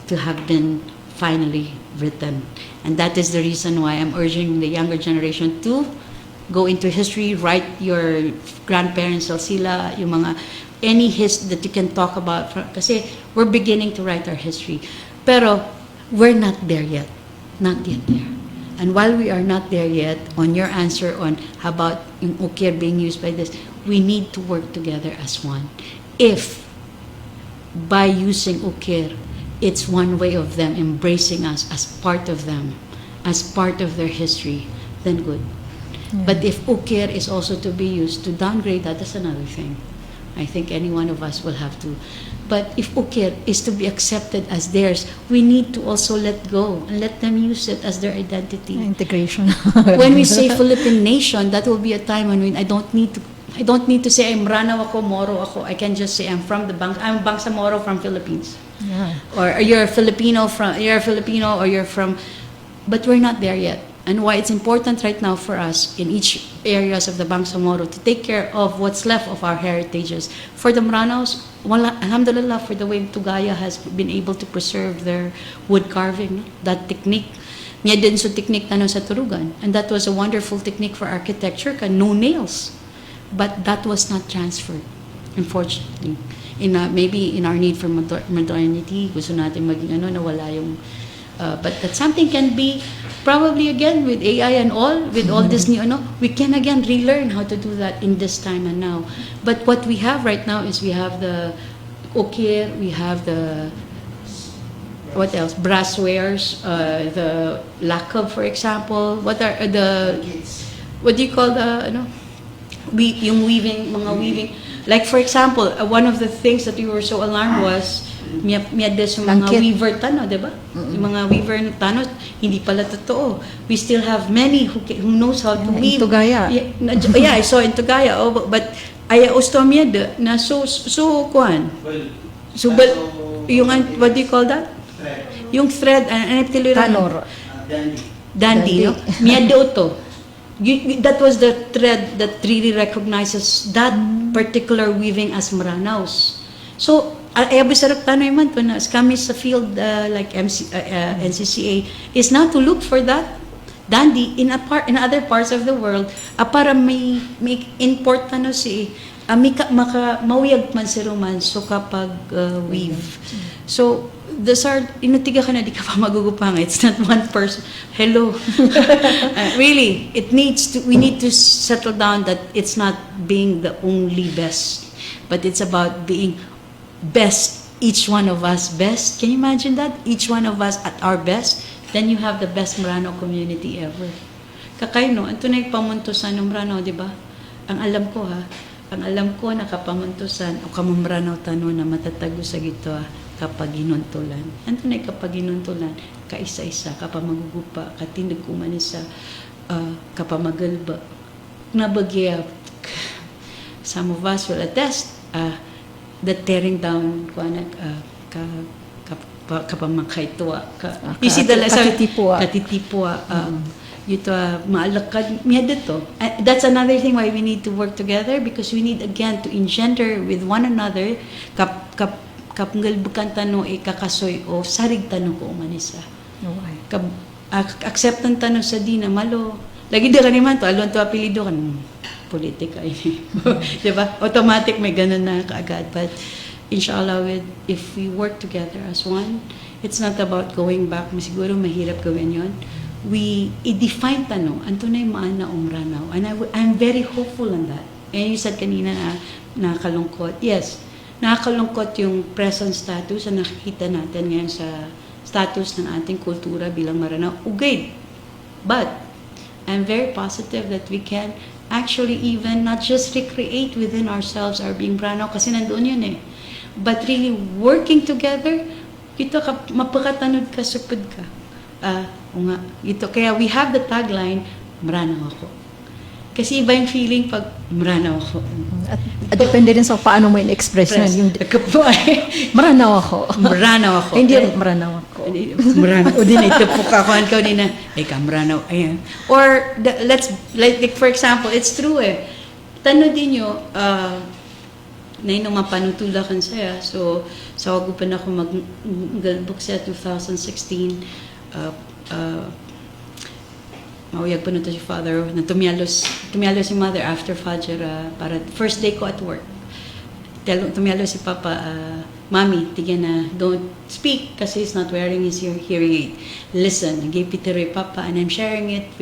to have been finally written? And that is the reason why I'm urging the younger generation to go into history, write your grandparents, sila, yung mga, any history that you can talk about. Kasi we're beginning to write our history. Pero we're not there yet. Not yet there. And while we are not there yet, on your answer on how about yung ukir being used by this, we need to work together as one. If by using ukir, it's one way of them embracing us as part of them, as part of their history, then good. But if ukir is also to be used to downgrade that's another thing. I think any one of us will have to. But if ukir is to be accepted as theirs, we need to also let go and let them use it as their identity. Integration. When we say Philippine nation, that will be a time when I don't need to say I'm Ranao ako, Moro ako. I can just say I'm Bangsamoro from Philippines. Yeah. Or you're a Filipino or you're from, but we're not there yet. And why it's important right now for us in each areas of the Bangsamoro to take care of what's left of our heritages. For the Maranos, alhamdulillah, for the way Tugaya has been able to preserve their wood carving, that technique. Niya din so technique tanong sa Turugan. And that was a wonderful technique for architecture, no nails. But that was not transferred, unfortunately. Maybe in our need for modernity, gusto natin maging nawala yung but that something can be probably again with AI and all, with all this new, we can again relearn how to do that in this time and now. But what we have right now is we have the ukir, we have the, what else? Brasswares, the lakab, for example. What are what do you call yung weaving, mga weaving. Like for example, one of the things that we were so alarmed was miyades yung mga weaver tano, di ba? Yung mga weaver tano, hindi pala totoo. We still have many who knows how to weave. In Tugaya. Yeah, I saw in Tugaya. But ay ustomiyade na so kuan. So yung what do you call that? Yung thread Tanor. Dandy, no? Miyade to. That was the thread that really recognizes that particular weaving as Maranaos. So, bisarap tanoy man to na kami sa field like NCCA is now to look for that dandy in other parts of the world para may import mawiyag man si Roman so kapag weave. So these are inutiga ka na di ka pa magugupang. It's not one person. Hello. Really, we need to settle down that it's not being the only best, but it's about being best, each one of us best. Can you imagine that? Each one of us at our best, then you have the best Marano community ever. Kakay no, anto na pamuntusan ng Marano, di ba? Ang alam ko nakapamuntusan o kamumrano tano na matatago sa gito kapag ginuntulan. Anto na kapag ginuntulan, kaisa-isa, kapag magugupa, katindig kumanisa, kapag magalba, nabagya. Some of us will attest, the tearing down kapamakaitwa katitipua yuto maalakad miya dito. That's another thing why we need to work together, because we need again to engender with one another kapngalbukan tano kakasoy o sarig tano ko umanisa acceptan tano sa di na malo lagi di kaniman to alon to apelido kan politika ini. Diba? Automatic may ganun na kaagad. But inshallah, if we work together as one, it's not about going back. Siguro mahirap gawin yun. I-define tanong, anto na yung maana umranaw. And I'm very hopeful on that. And you said kanina na kalungkot. Yes, nakakalungkot yung present status na nakikita natin ngayon sa status ng ating kultura bilang Maranao. Ugay. But, I'm very positive that we can actually even not just recreate within ourselves our being Maranao, kasi nandoon yun eh. But really working together, ito ka, mapakatanod ka, supod ka. O nga, ito. Kaya we have the tagline, Maranao ako. Kasi iba yung feeling pag Maranao ako. At depende rin sa paano mo in-express yun. Yung, Maranao ako. Maranao ako. Hindi, Maranao ako. Maranao. O din, ito po kakuhan ko din na, Maranao. Ayan. Or, like for example, it's true eh. Tano din nyo, na yung mapanutulakan saya. So, sa wagupan ako mag-galbook sa 2016, mauyag pa nito si father, na tumiyalos si mother after Fajr, para first day ko at work. Tumiyalos si papa, Mami, tigyan na, don't speak kasi he's not wearing his hearing aid. Listen, gave Peter Papa, and I'm sharing with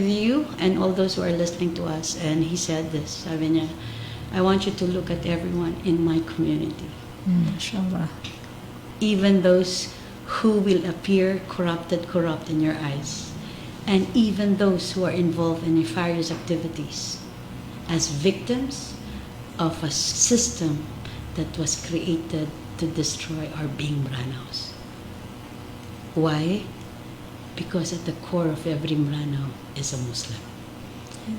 you and all those who are listening to us. And he said this, sabi niya, I want you to look at everyone in my community. Inshallah. Even those who will appear corrupt in your eyes. And even those who are involved in nefarious activities as victims of a system that was created to destroy our being Maranaos. Why? Because at the core of every Maranao is a Muslim.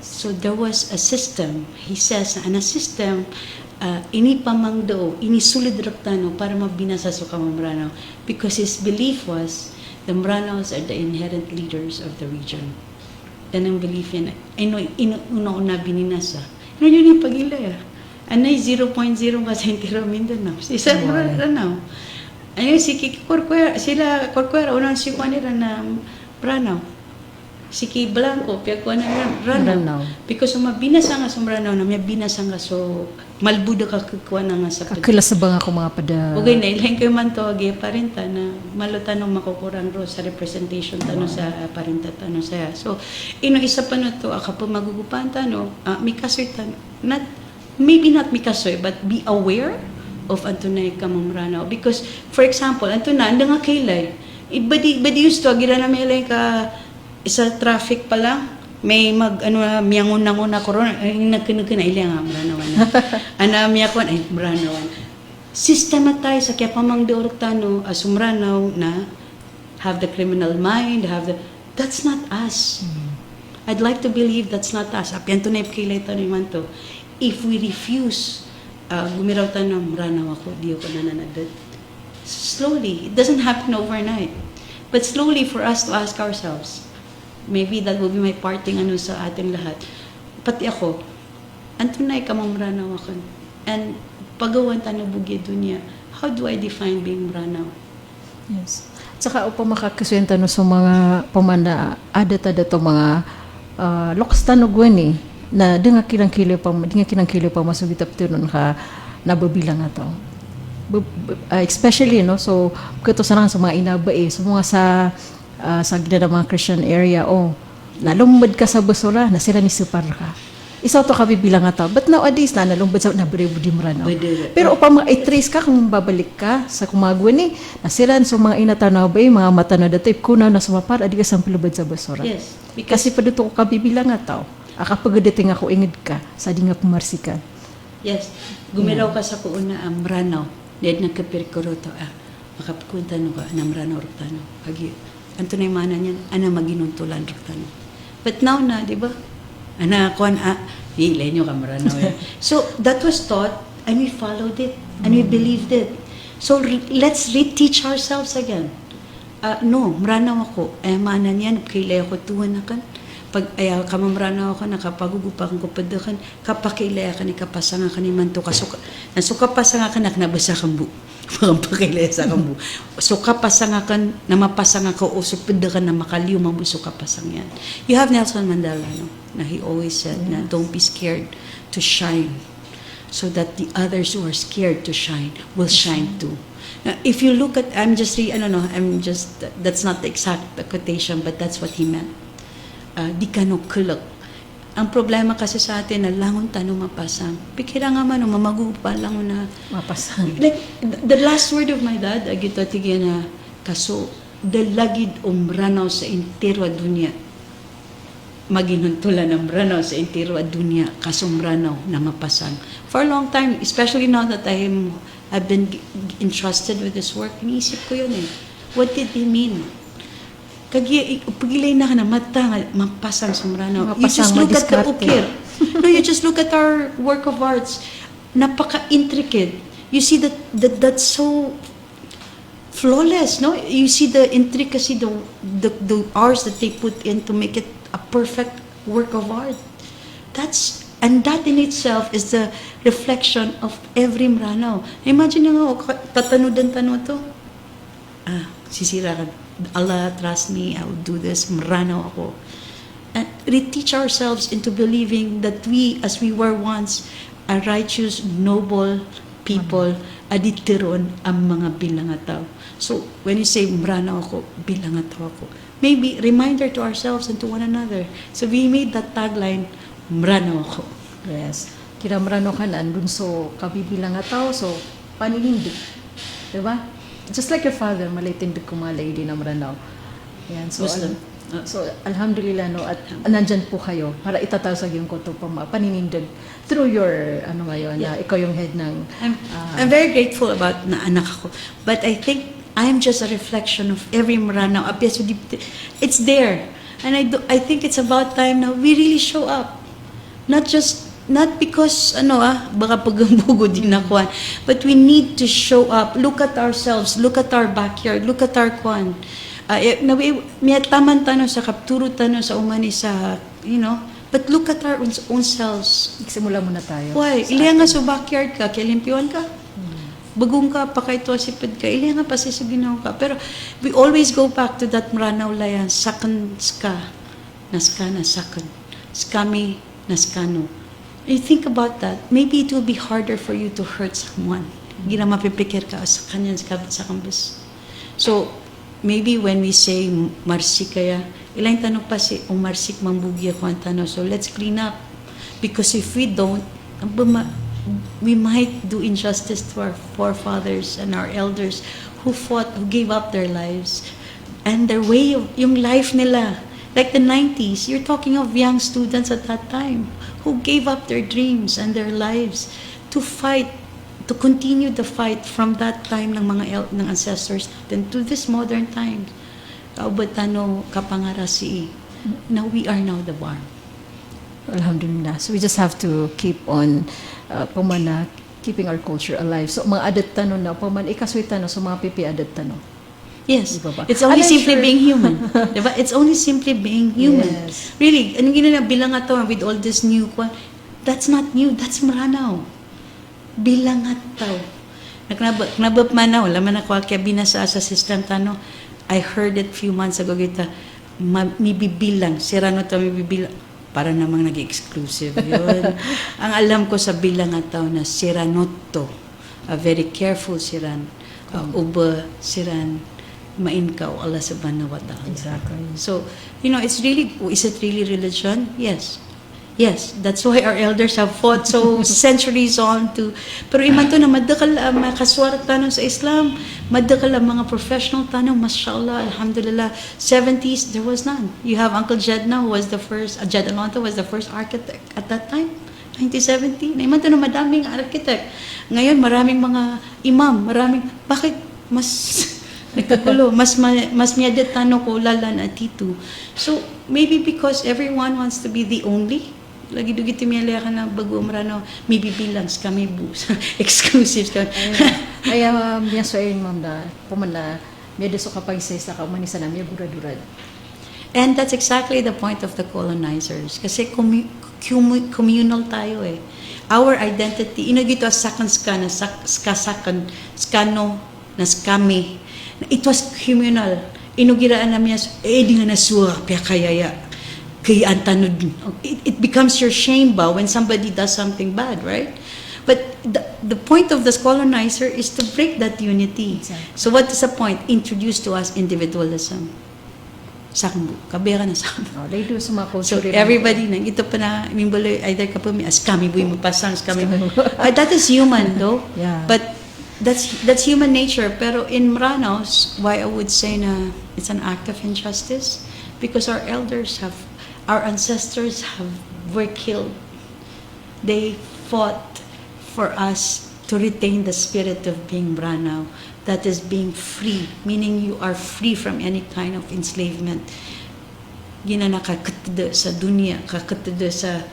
So there was a system, he says, na system, ini pamangdo, ini sulid raktano para mabinasa sa Maranao, because his belief was the Maranaos are the inherent leaders of the region. Yan ang belief yan. Una bininasa. Ano yun yung pagila ya? Anay 0.0 kasentiro Mindanao. Isa Maranao. Ayun, si Kiki Corcuera, sila Corcuera, unang si Juanera na Maranao. Si Kay Blanco, piyagkuha na Maranao. Because binasa nga sa Maranao, na may binasa nga so malbuda ka kukuha na nga sa Kakilas ba nga ako mga pada... Okay na, ilahin kayo man to, agi parinta na malutanong makukurang ro sa representation tano sa parinta tano sa. So, isa pa na to, ako po magugupan tano, may kasoy tano, maybe not may kasoy, but be aware of Antonay Kamamranao. Because, for example, Antonay, anda nga kailay, badi used to, gira na may ka, isa traffic pa lang, may miyangon-nanguna ko ron, nagkinagkina, ilang nga, Maranawan na. Miyakon, Maranawan. Systematize, sa kaya pamang deoruktano, Sumranaw na have the criminal mind, that's not us. I'd like to believe that's not us. Apianto na ipakilay to naman to. If we refuse, gumiraw tayo na, Maranaw ako, di ako nananagad. Slowly, it doesn't happen overnight. But slowly, for us to ask ourselves, maybe that will be my parting sa ating lahat. Pati ako, Antonay Kamamranao ako. And pagawan tanong bugye dunya, how do I define being Maranao? Yes. Tsaka upa makakaswenta no sa mga pamana ada to mga lokas tanogwen na dinga kinangkilo pa masugitap nun ka nababilang ato. Especially no, so kato sa mga inaba so mga sa gida ng mga Christian area, nalumad ka sa basura, nasira ni supar ka. Isa to kami bilang ata. But nowadays, nalumad sa nabribo di Maranao. Pero upang i-trace ka, kung babalik ka sa kumagwa nasira sa mga inatanaw ba mga mata na datip, kunaw na sumapar, adi ka sa pilubad sa basura. Yes. Kasi pa dito ko kami bilang ata. Akapagadating ako ingid ka, sa di nga pumarsikan. Yes. Gumiraw ka sa kuuna ang Maranao. Dahil nagkapirikuro to, makapunta no ka, na Maranao rutano. Anto na yung mana niyan, maginuntulan rutano. But now na, di ba? Hilay nyo ka Maranao. So, that was taught, and we followed it, and we believed it. So, let's reteach ourselves again. No, Maranao ako. Mana niyan, kailay ako tuwan na kan. Pag ayaw ka Maranao ako, nakapagugupakan ko padakan, kapakilay ka ni kapasanga ka ni manto ka. So, kapasanga ka, naknabasa kang bu. Pakilay sa kambu. So, kapasanga ka, na mapasanga ka, o supida ka na makaliw, mabuso kapasang yan. You have Nelson Mandela, no? Na he always said, na don't be scared to shine, so that the others who are scared to shine will shine too. Now, if you look at, that's not the exact quotation, but that's what he meant. Di ka no kulak. Ang problema kasi sa atin, na langon tanong mapasang. Pikira nga man, mamagupa lang na. Mapasang. Like, the last word of my dad, agito tigyan na, kaso, dalagid umranaw sa entero a dunya. Maginuntulan ng branaw sa entero a dunya, kasumranaw na mapasang. For a long time, especially now that I've been entrusted with this work, iniisip ko yun eh. What did he mean? Pagilay na ka na mata nga mapasang sumranaw. You just look at the ukir. No, you just look at our work of arts. Napaka-intricate. You see that's so flawless, no? You see the intricacy, the hours that they put in to make it a perfect work of art. And that in itself is the reflection of every Mranaw. Imagine nyo nga, tatanudan-tano to. Sisira ka. Allah, trust me, I will do this. Mranaw ako. And we teach ourselves into believing that we, as we were once, a righteous, noble people, aditiron ang mga bilangataw. So, when you say, Mranaw ako, bilangataw ako, maybe reminder to ourselves and to one another. So, we made that tagline, Mranaw ako. Yes. Kinamrano ka na, andun so kabibilang nga tao, so paninindig. Diba? Just like your father, malitindig ko mga lady na Mranaw. Yan, so, so alhamdulillah, no, at nandyan po kayo para itatawsag yung kuto pa paninindig through your, ngayon, na ikaw yung head ng... I'm very grateful about na anak ako. But I think I'm just a reflection of every Mranaw. It's there. And I think it's about time now we really show up. Not because, baka pagambugo din ako, but we need to show up. Look at ourselves, look at our backyard, look at our kwan. May taman tano sa kapturo tano sa umani sa, but look at our own selves. Simula muna tayo. Why? Ilihan nga sa backyard ka, kailimpiwan ka. Bagong ka, pakaito asipid ka, ilihan nga pasisuginaw ka. Pero we always go back to that Mranaw layan, sakan ska, naska na sakan, skami, naskano. You think about that, maybe it will be harder for you to hurt someone. Hindi na mapipikir ka sa kanyan sa kambis. So, maybe when we say marsik kaya, ilang tanong pa si marsik mambugya ko ang tanong. So, let's clean up. Because if we don't, we might do injustice to our forefathers and our elders who fought, who gave up their lives. And their way of, yung life nila, like the 90s, you're talking of young students at that time who gave up their dreams and their lives to fight, to continue the fight from that time ng mga ng ancestors natin to this modern time. Kaubatano kapangarasi. Now we are now the barn. Alhamdulillah. So we just have to keep on keeping our culture alive. So mga adat tanong na, ikaswit tanong, so mga pipi adat tanong. Yes, diba ba? It's only simply sure. being human. Diba? It's only simply being human. Yes. Really, anong ginala bilang ato with all this new, that's not new, that's Mranaw. Bilang ataw. Nagnabap man na, wala man ako kaya binasa sa system tano. I heard it few months ago, kita, mibibilang, sirano to mibibilang. Para namang nag-exclusive yun. Ang alam ko sa bilang ataw na siranoto, a very careful siran, uba siran, mainkaw Allah subhanahu wa ta'ala. Exactly. So, it's really, is it really religion? Yes. Yes, that's why our elders have fought so centuries on to, pero iman to na madakal ang kaswar tanong sa Islam, madakal ang mga professional tanong, mashallah, alhamdulillah, 70s, there was none. You have Uncle Jedna, who was the first, Jed Alonto was the first architect at that time, 1970. Na iman to na madaming architect. Ngayon, maraming mga imam, bakit mas nagkagulo, mas miyadet tanong ko lalan at tito. So, maybe because everyone wants to be the only, lagi dugit timiyala ka na bago Mranaw, may bibilang kami bus exclusive ka. Ay miyasoin ma'am na pumana miya deso kapag isa ka manisa na miya durad-durad. And that's exactly the point of the colonizers. Kasi communal tayo eh. Our identity, gito as sakan ska na sakan skano na skami. It was communal. Inugiraan namin di nga nasuwa kaya kayaya. Kaya antanod. It becomes your shame ba when somebody does something bad, right? But the point of the colonizer is to break that unity. Exactly. So what is the point? Introduce to us individualism. Sakbo, kabera na sakbo. Oh, they do sa mga So culture. everybody nang ito pa na mimbalo either ka pa mi as kami buy mo pasang as kami. That is human though. Yeah. But that's human nature. Pero in Maranos, why I would say na it's an act of injustice because our ancestors were killed. They fought for us to retain the spirit of being Branao. That is being free, meaning you are free from any kind of enslavement. Gina nakakatida sa dunia, kakatida sa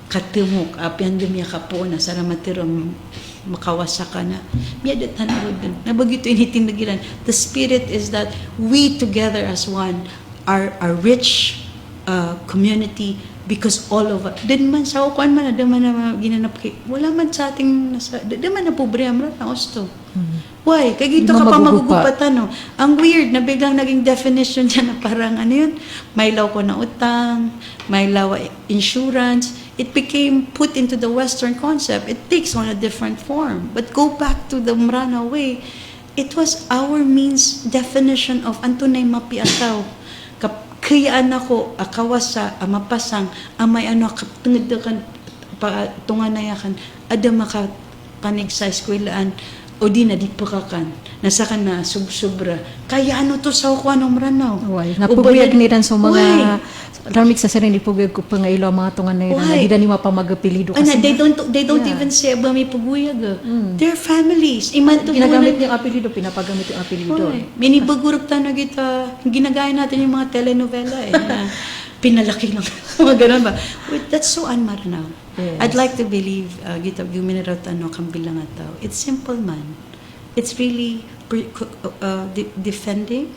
katimok, apian dumia kapo na sa ramatiram makawasa ka na. Miyadatan ako dun. Nabagito initindagilan. The spirit is that we together as one are a rich community because all of us, din man sa ukuan man, din man na ginanap kay, wala man sa ating, din man na pobre amra na osto. Why? Kaya gito Di ka man pa magugupat. magugupatan, no? Ang weird, na biglang naging definition dyan na parang, ano yun, may law ko na utang, may law insurance. It became put into the Western concept. It takes on a different form. But go back to the Mrana way, it was our means definition of antunay mapiasaw. Kayaan ako, akawasa, amapasang, amay ano, tungidakan, tunganayakan, ada maka panig sa eskwelaan, o di na di pakakan, nasa ka na subra. Kaya ano to sa ako anong Mranaw? Why? Napubuyag ni ran sa mga Why? ramig sa sarili pubuyag ko pa nga ilo mga tungan na yun. Why? Hindi na ni mapamagapilido kasi. Ana, they don't Yeah. even say ba may paguyag. They're families. Iman to Ginagamit yung apelido, pinapagamit yung apelido. Minibagurog tayo na kita. Ginagaya natin yung mga telenovela na pinalaki lang. Mga ganun ba? Wait, that's so unmaranaw. Yes. I'd like to believe, gita guminaraw tano kambilang tao. It's simple man. It's really defending.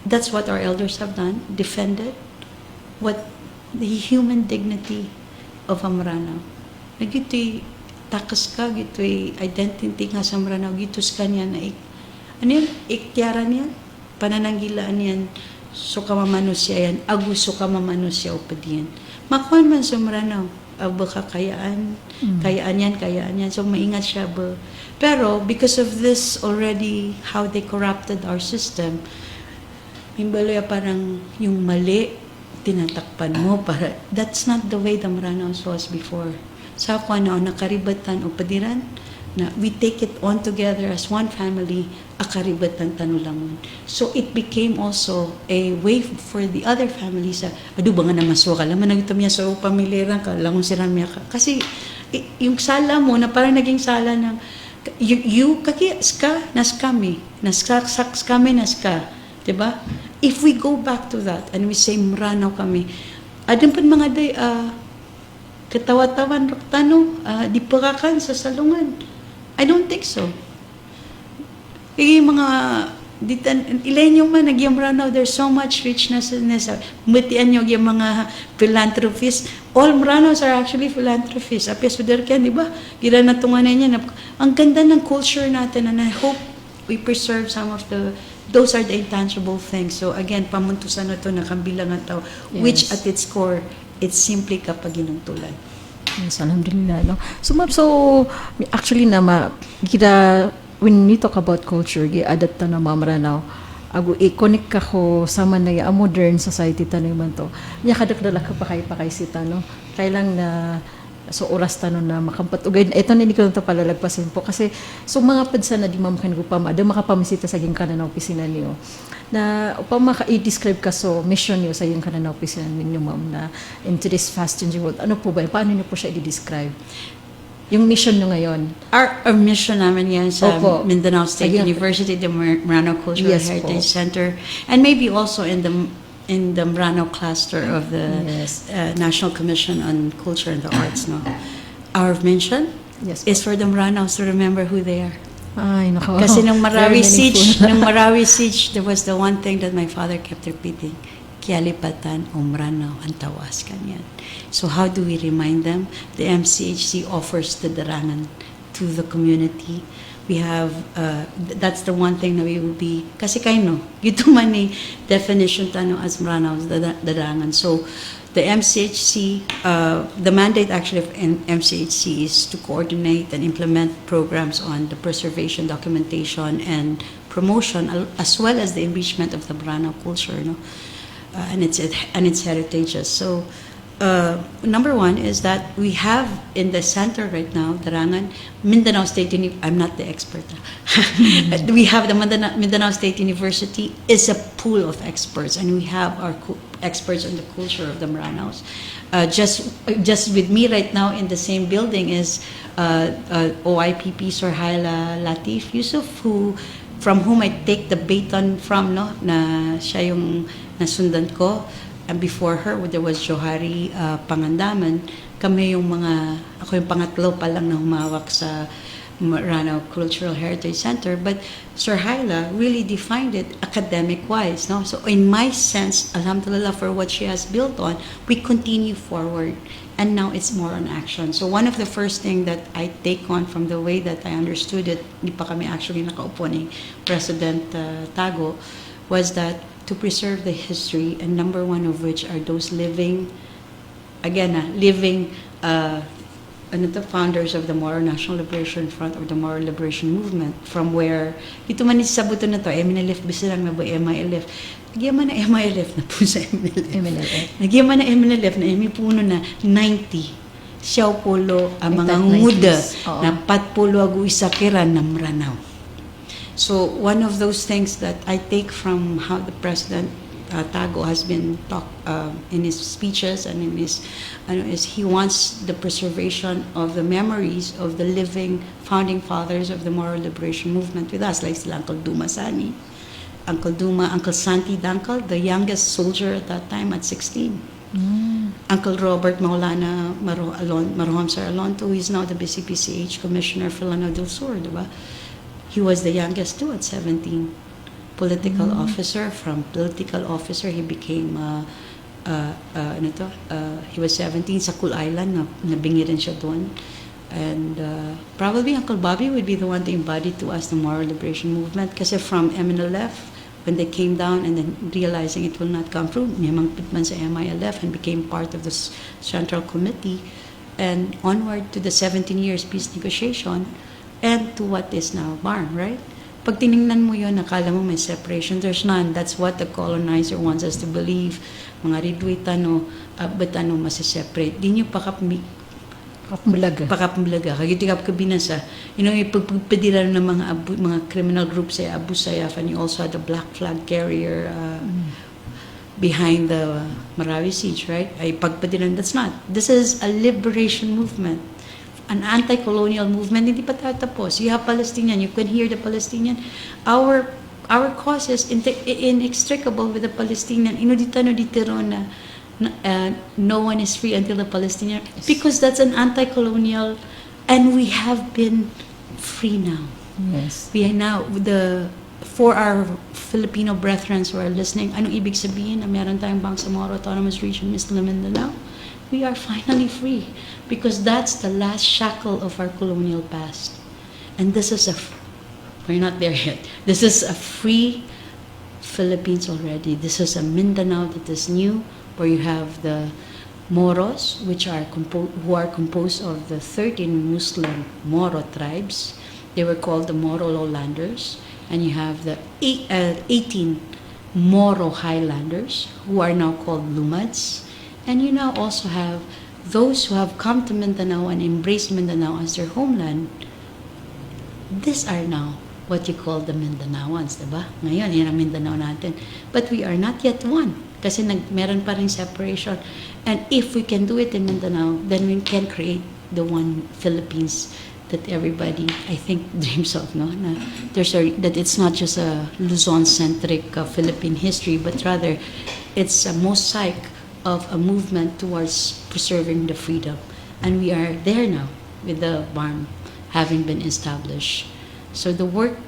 That's what our elders have done. Defended what the human dignity of Amranaw. Nagito'y takas ka, gito'y identity nga sa Amranaw, gitos ka niya na ano yan? Iktiyaran yan? Panananggilaan yan? So ka mamanusya yan? Aguso ka mamanusya o padiyan? Makuhan man sa Amranaw. Baka kayaan yan. So maingat siya ba? Pero because of this already, how they corrupted our system, mimbaloy parang yung mali, tinatakpan mo para that's not the way the Maranos was before. Sa ako nakaribatan o padiran na we take it on together as one family, akaribatan tanulangon. So it became also a way for the other families adu ba nga naman so kala man nagito miya so pamilya ka langon si Ramya ka kasi yung sala mo na parang naging sala ng you kaki ska nas kami naska diba? If we go back to that and we say Mranaw kami, adun pa mga day katawa-tawan di pakakan sa salungan. I don't think so. Yung mga ilan yung man nagyang Mranaw, there's so much richness in this. Mutian yung mga philanthropists. All Mranaws are actually philanthropists. Apes Uderken, di ba? Gira na tunganan niya. Ang ganda ng culture natin and I hope we preserve some of those are the intangible things. So again, pamuntusan na ito na kambilang ang tao, which at its core, it's simply kapag ginungtulan. Yes, alhamdulillah. No? So actually when we talk about culture, gi-adapt ta na Mranaw, ago i-connect ka ko sa manay a modern society tanay man to. Nya kadakdala ka pakay sita no. Kailang na so oras tanong na makampat ugay ito na hindi ko to palalagpasin po kasi so mga padsa na di mamkan ko pa ada makapamisita sa ging kanan na opisina niyo na upang i-describe ka so mission niyo sa yung kanan na opisina niyo ma'am na into this fast changing world ano po ba paano niyo po siya i-describe yung mission niyo ngayon? Our mission namin yan sa Mindanao State University, the Mranaw Cultural Heritage Center, and maybe also in the Mranaw cluster of the National Commission on Culture and the Arts. No? Our mission is for the Mranaws to remember who they are. Ay, nako. Kasi nung Marawi Siege, there was the one thing that my father kept repeating. Kialipatan o Mranaw ang tawas kanyan. So how do we remind them? The MCHC offers the darangan to the community. We have, that's the one thing that we will be, kasi kayo no, gito man ni definition tano as Mranaw, darangan. So the MCHC, the mandate actually of MCHC is to coordinate and implement programs on the preservation, documentation, and promotion, as well as the enrichment of the Mranaw culture. No? and its heritages. So, number one is that we have in the center right now, Darangan, Mindanao State University. I'm not the expert. We have the Mindanao State University is a pool of experts, and we have our experts on the culture of the Maranos. Just with me right now in the same building is OIPP Sorhaila Latif Yusuf, from whom I take the baton from, no, na siya yung nasundan ko. And before her, there was Johari Pangandaman. Kami yung ako yung pangatlo pa lang na humawak sa Marano Cultural Heritage Center. But Sir Hyla really defined it academic-wise. No? So in my sense, alhamdulillah, for what she has built on, we continue forward. And now it's more on action. So one of the first things that I take on from the way that I understood it, hindi pa kami actually nakaupo ni President Tago, was that to preserve the history, and number one of which are those living founders of the Moro National Liberation Front or the Moro Liberation Movement, from where, ito man sa buto na to, MNLF, bisilang na ba MILF, nagyan man na MILF na po sa MNLF. Nagyan man na MNLF na puno na 90, siyaw pulo ang mga nguda na patpulo agu isakiran na Maranao. So one of those things that I take from how the President Tago has been in his speeches and in his, is he wants the preservation of the memories of the living founding fathers of the Moro Liberation Movement with us, like sila Uncle Duma Sani, Uncle Santi Dankal, the youngest soldier at that time at 16. Uncle Robert Maulana Maroham Sir Alonto, who is now the BCPCH Commissioner for Lanao del Sur, diba? He was the youngest too at 17. Political officer. From political officer, he became, he was 17 sa Cool Island, nabingi rin siya doon. And probably Uncle Bobby would be the one to embody to us the Moro Liberation Movement. Kasi from MNLF, when they came down and then realizing it will not come through, miyamang pitman sa MILF and became part of the Central Committee, and onward to the 17 years peace negotiation, and to what is now BARM, right? Pag tiningnan mo yun, nakala mo may separation. There's none. That's what the colonizer wants us to believe. Mga Ridwitano, Batano, masiseparate. Di nyo pakapambulaga. Kagitikap ka binasa. Ipagpagpadilan ng mga criminal groups sa Abu Sayyaf, and you also had the black flag carrier behind the Marawi siege, right? Ay pagpadilan. That's not. This is a liberation movement. An anti-colonial movement, hindi pa tatapos. You have Palestinian, you can hear the Palestinian. Our cause is inextricable with the Palestinian. Inuditano ditero na no one is free until the Palestinian, because that's an anti-colonial, and we have been free now. Yes. We are now, for our Filipino brethren who are listening, anong ibig sabihin na meron tayong Bangsamoro Autonomous Region, Muslim Mindanao? We are finally free, because that's the last shackle of our colonial past. And this is we're not there yet. This is a free Philippines already. This is a Mindanao that is new, where you have the Moros, who are composed of the 13 Muslim Moro tribes. They were called the Moro Lowlanders. And you have the 18 Moro Highlanders, who are now called Lumads. And you now also have those who have come to Mindanao and embraced Mindanao as their homeland. These are now what you call the Mindanaoans, diba? Ngayon, yan ang Mindanao natin. But we are not yet one, kasi meron pa rin separation. And if we can do it in Mindanao, then we can create the one Philippines that everybody, I think, dreams of, no? That it's not just a Luzon-centric Philippine history, but rather it's a mosaic of a movement towards preserving the freedom. And we are there now with the BARM having been established. So the work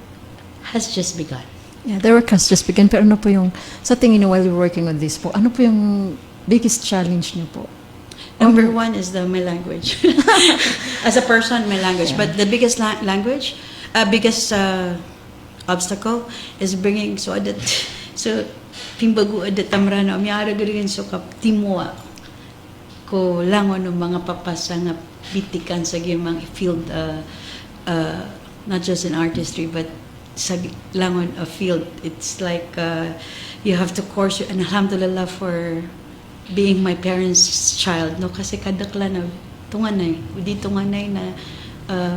has just begun. Yeah, the work has just begun. Pero ano po yung, sa tingin niyo while you're working on this po, ano po yung biggest challenge niyo po? Number one is my language. As a person, my language. Yeah. But the biggest biggest obstacle is bringing so timbagu adat tamrano miara garigan so kap timua ko langon ng mga papasa nga bitikan sa gimang field, not just in artistry but sa lang on a field. It's like you have to course, and alhamdulillah for being my parents' child, no? Kasi kadakla na tunganay, udi tunganay na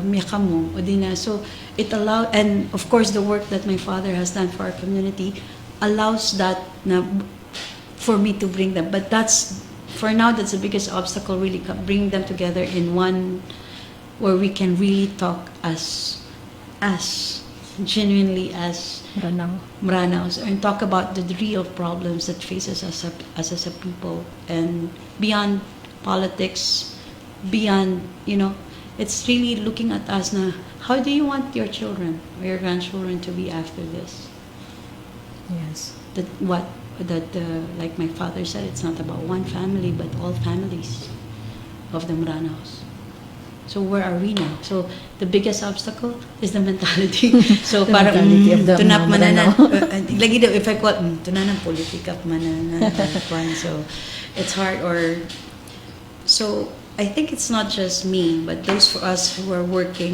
miyaka mo, udi na. So it allow, and of course the work that my father has done for our community allows that na for me to bring them. But that's, for now, that's the biggest obstacle, really, bringing them together in one, where we can really talk as genuinely as Maranaos, and talk about the real problems that faces us as a people, and beyond politics, beyond, it's really looking at us na, how do you want your children or your grandchildren to be after this? Yes. Like my father said, it's not about one family, but all families of the Maranaos. So where are we now? So the biggest obstacle is the mentality. So The parang mentality of the tunap Maranao. mananan. Lagi daw if I call tunanan politika mananan. So it's hard. So I think it's not just me, but those for us who are working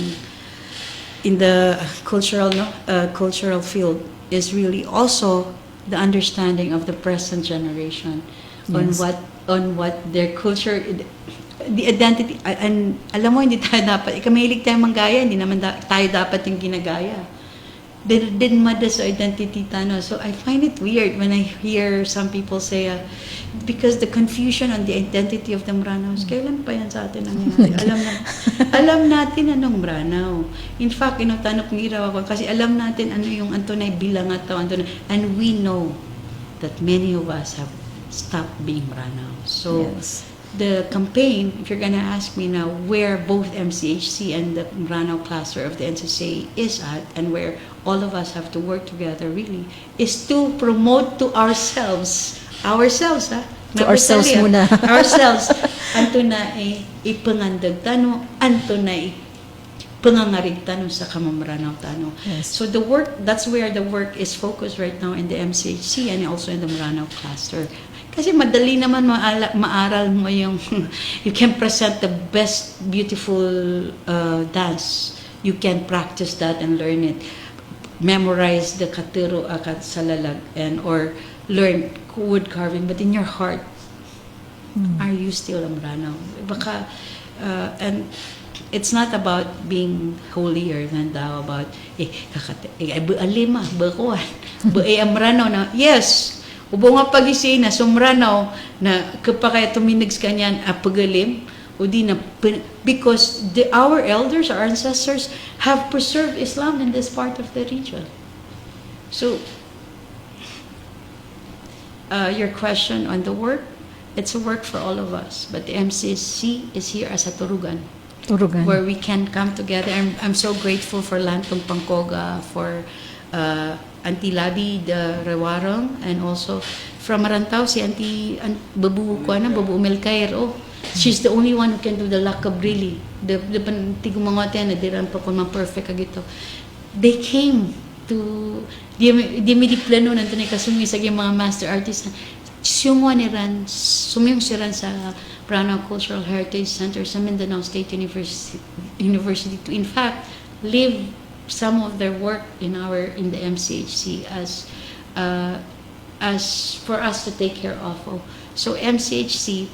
in the cultural field is really also the understanding of the present generation Yes. on what their culture, the identity, and alam mo, hindi tayo dapat, mahilig tayo manggaya, hindi naman tayo dapat yung ginagaya. Din mada sa identity tano. So I find it weird when I hear some people say, because the confusion on the identity of the Maranaos, kailan pa yan sa atin nangyari? Alam natin anong Maranao. In fact, tanok ni Iraw ako, kasi alam natin ano yung Antonay bilang ato, and we know that many of us have stopped being Maranao. So Yes. the campaign, if you're gonna ask me now where both MCHC and the Maranao cluster of the NCCA is at, and where all of us have to work together really, is to promote to ourselves, ha? To ourselves muna. Ourselves. Anto na ipangandag tano, anto na pangangarig tano sa Maranao tano. Yes. So the work, that's where the work is focused right now in the MCHC and also in the Maranao cluster. Kasi madali naman maaral mo yung, you can present the best beautiful dance. You can practice that and learn it. Memorize the katiro akat salalag or learn wood carving, but in your heart, are you still a Maranao? Baka, and it's not about being holier than thou, about alima, bakuan, Maranao na, yes, ubo nga pag-isay na sumranaw na kapag tuminigs kanyan pagalim o di na, because our elders, our ancestors have preserved Islam in this part of the region. So your question on the work, it's a work for all of us, but the MCC is here as a turugan where we can come together. I'm so grateful for Lantong Pangkoga, for Auntie Labi the Rewarong, and also from Marantao si Auntie Babu Melkair. Oh, she's the only one who can do the lakab really. The tigumangote na diran pa kung perfect agito. They came to di mi di plano nanto ni kasumi sa mga master artists. Sumiyong siran sa Maranao Cultural Heritage Center sa Mindanao State University to in fact live some of their work in the MCHC as for us to take care of. So MCHC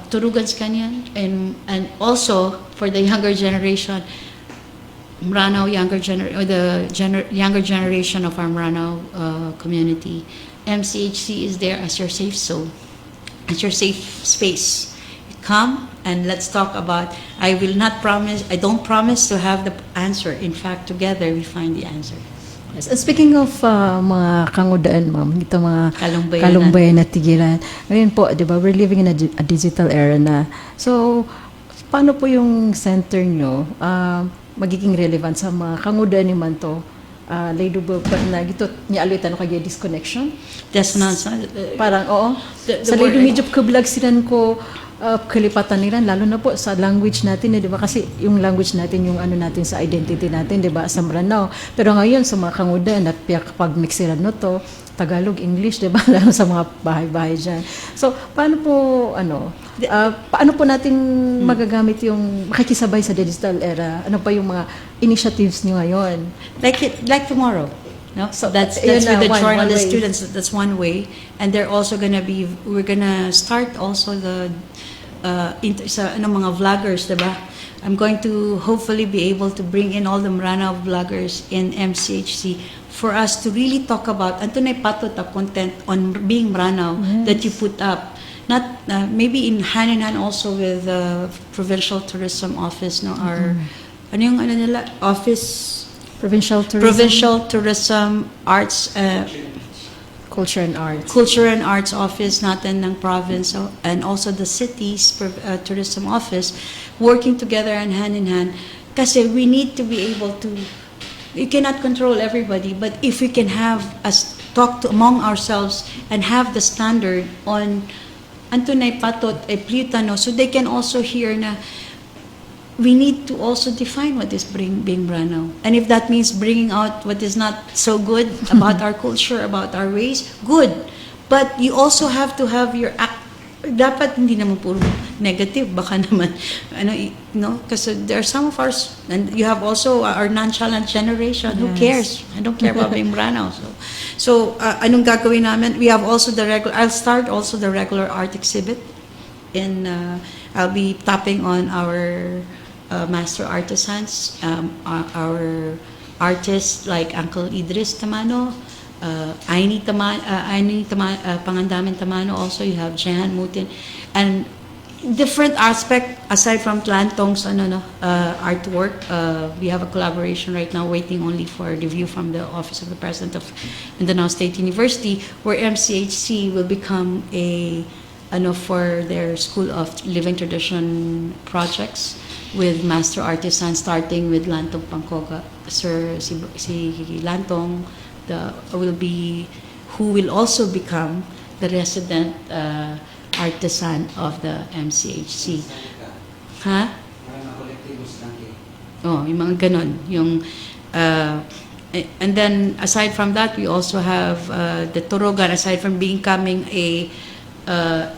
turugans kanyan, and also for the younger generation, Maranao younger generation of our Maranao community. MCHC is there as your safe zone, as your safe space. Come and let's talk about, I don't promise to have the answer. In fact, together we find the answer. Yes. And speaking of mga kangudaan, ma'am, ito mga Kalumbayanan. kalumbayan na tigilan. Ngayon po, di ba, we're living in a digital era na. So, paano po yung center nyo magiging relevant sa mga kangudaan ni man to? Lay ba na gito niya aluitan kaya disconnection? That's not Parang, oo. Sa lay medyo kablag silan ko kalipatan nila, lalo na po sa language natin, di ba? Kasi yung language natin, yung ano natin sa identity natin, di ba? Sa Maranao. Pero ngayon, sa mga kangudan, at kapag mix sila no to, Tagalog, English, di ba? Lalo sa mga bahay-bahay dyan. So, paano po, Paano po natin magagamit yung makikisabay sa digital era? Ano pa yung mga initiatives niyo ngayon? Like tomorrow. No? So, That's yun with na, the one journalist way. students. That's one way. And they're also we're gonna start also the sa mga vloggers, diba? I'm going to hopefully be able to bring in all the Maranao vloggers in MCHC for us to really talk about and to naipatot a content on being Maranao that you put up. Not maybe in hand also with the Provincial Tourism Office, no? Our ano yung ano nila office. Provincial tourism, Provincial Tourism Arts culture and arts. Culture and Arts Office natin ng province and also the city's tourism office working together and hand in hand kasi we need to be able to, you cannot control everybody, but if we can have us talk to among ourselves and have the standard on Antunay Patot e Plutano so they can also hear na we need to also define what is being Maranao. And if that means bringing out what is not so good about our culture, about our ways, good. But you also have to have your dapat hindi naman puro negative, baka naman, kasi there are some of our, and you have also our nonchalant generation, who cares? I don't care about being Maranao. So anong gagawin namin? We have also I'll start also the regular art exhibit, and I'll be tapping on our master artisans, our artists like Uncle Idris Tamano, Aini Pangandamin Tamano also, you have Jehan Mutin, and different aspect aside from Tlantong's artwork. We have a collaboration right now waiting only for review from the Office of the President of Mindanao State University, where MCHC will become for their School of Living Tradition projects with master artisans, starting with Lantong Pangkoga. Sir si Lantong who will also become the resident artisan of the MCHC. Ha? Oh, yung mga ganon. And then aside from that, we also have the Torogan. Aside from becoming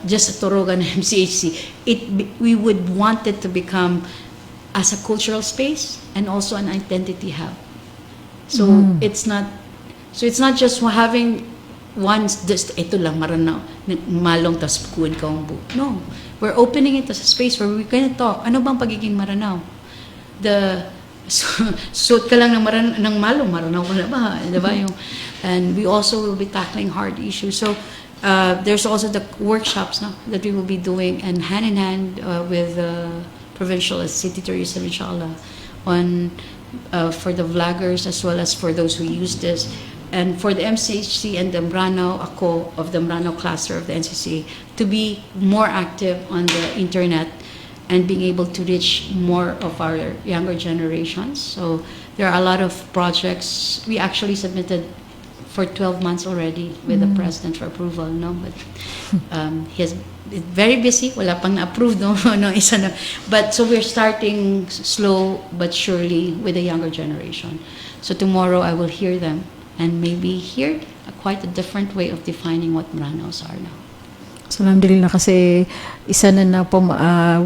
just a Torogan MCHC, we would want it to become as a cultural space and also an identity hub. So it's not just having just ito lang Maranao, malong tas kuwan ka ang buo. No, we're opening it as a space where we can talk. Ano bang pagiging Maranao? Suot ka lang ng malong, Maranao ka na ba? Diba? And we also will be tackling hard issues. So there's also the workshops that we will be doing, and hand in hand with provincial city tourism, inshallah, for the vloggers as well as for those who use this. And for the MCHC and the Maranao, ako of the Maranao cluster of the NCCA, to be more active on the internet and being able to reach more of our younger generations. So there are a lot of projects. We actually submitted for 12 months already with the President for approval, no? But he has very busy, wala pang na-approve, no? Isa na. But so we're starting slow but surely with the younger generation. So tomorrow I will hear them and maybe hear quite a different way of defining what Maranos are now. So alhamdulillah, kasi isa na po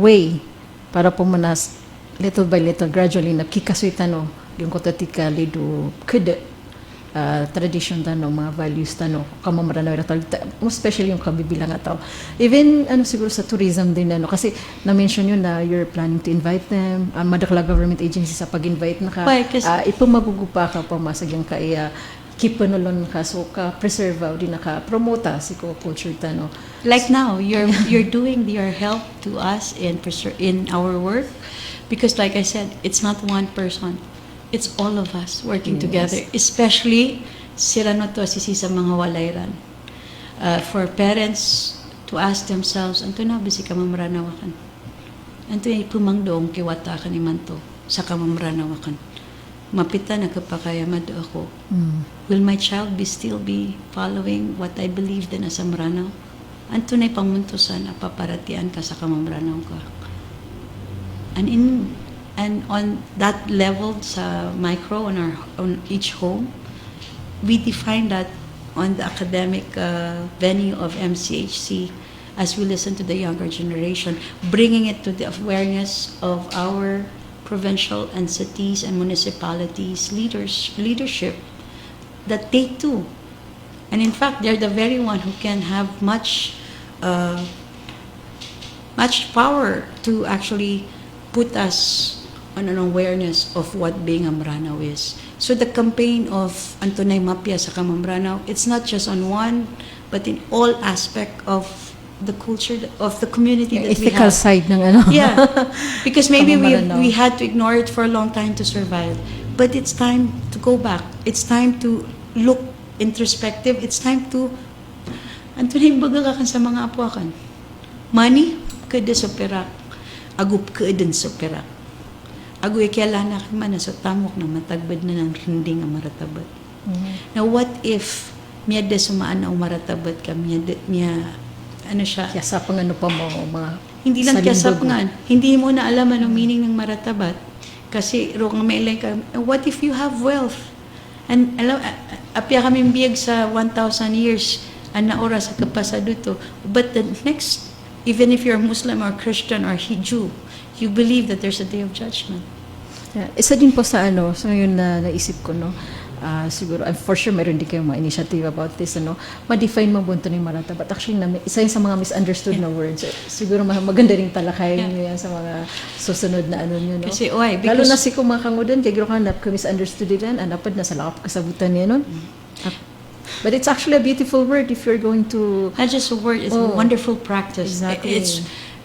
way para po manas little by little, gradually nakikasuitan yung kotatika lido kuda tradition tano, mga values tano, kamamaranaw especially yung kabibilang ataw. Even siguro sa tourism din kasi na-mention yun na you're planning to invite them, madakla government agency sa pag-invite na ka, ipamagugupa ka pamasagyang ka keep panolon ka, so ka preserve din naka-promota si culture tano. Like now, you're doing your help to us in our work, because like I said, it's not one person. It's all of us working together, especially sila no to asisi sa mga walayran. For parents to ask themselves, anto na bisi ka mamranawakan? Anto yung pumangdong kiwata ka ni manto sa kamamranawakan? Mapita na kapakaya mado ako. Will my child still be following what I believed in as a Maranao? Anto na pamuntusan paparatian ka sa kamamranaw ka. And on that level, sa micro, on each home, we define that on the academic venue of MCHC as we listen to the younger generation, bringing it to the awareness of our provincial and cities and municipalities leadership, that they too, and in fact, they're the very one who can have much power to actually put us on an awareness of what being a Mamranao is. So the campaign of Antonay Mapia sa Mamranao, it's not just on one, but in all aspect of the culture of the community that we Ethical have. side ng ano. Yeah, because maybe Mamranao. we had to ignore it for a long time to survive. But it's time to go back. It's time to look introspective. It's time to Antonay baga ka sa mga apuakan. Money, kada sa perak. Agup kadan sa perak. Agu ikialana ka man sa tamok na matagbad na ng hindi nga maratabat. Now what if miyada sumaan na umaratabat ka, miya ano siya, Kaya pang ano pa mo, mga hindi lang salindog mo. kasapangan, hindi mo na alam anong meaning ng maratabat. Kasi ro nga may ka, what if you have wealth? And alam, apya kaming biyag sa 1,000 years, ang naora sa kapasado to. But the next, even if you're Muslim or Christian or Jew, you believe that there's a day of judgment. Yeah. Isa din po sa ano, so yun na naisip ko, no, siguro, I'm for sure meron din kayong mga initiative about this, ano, ma-define mo bunto ng maratabat. Actually, isa yun sa mga misunderstood na words. Siguro maganda rin talakayin nyo yan sa mga susunod na ano nyo, no? Kasi, why? Lalo Because, na si kumakangudan, kaya giro ka hanap ka misunderstood din, anapad na sa lakap kasabutan niya, no? But it's actually a beautiful word if you're going to... not just a word, it's a wonderful practice. Exactly.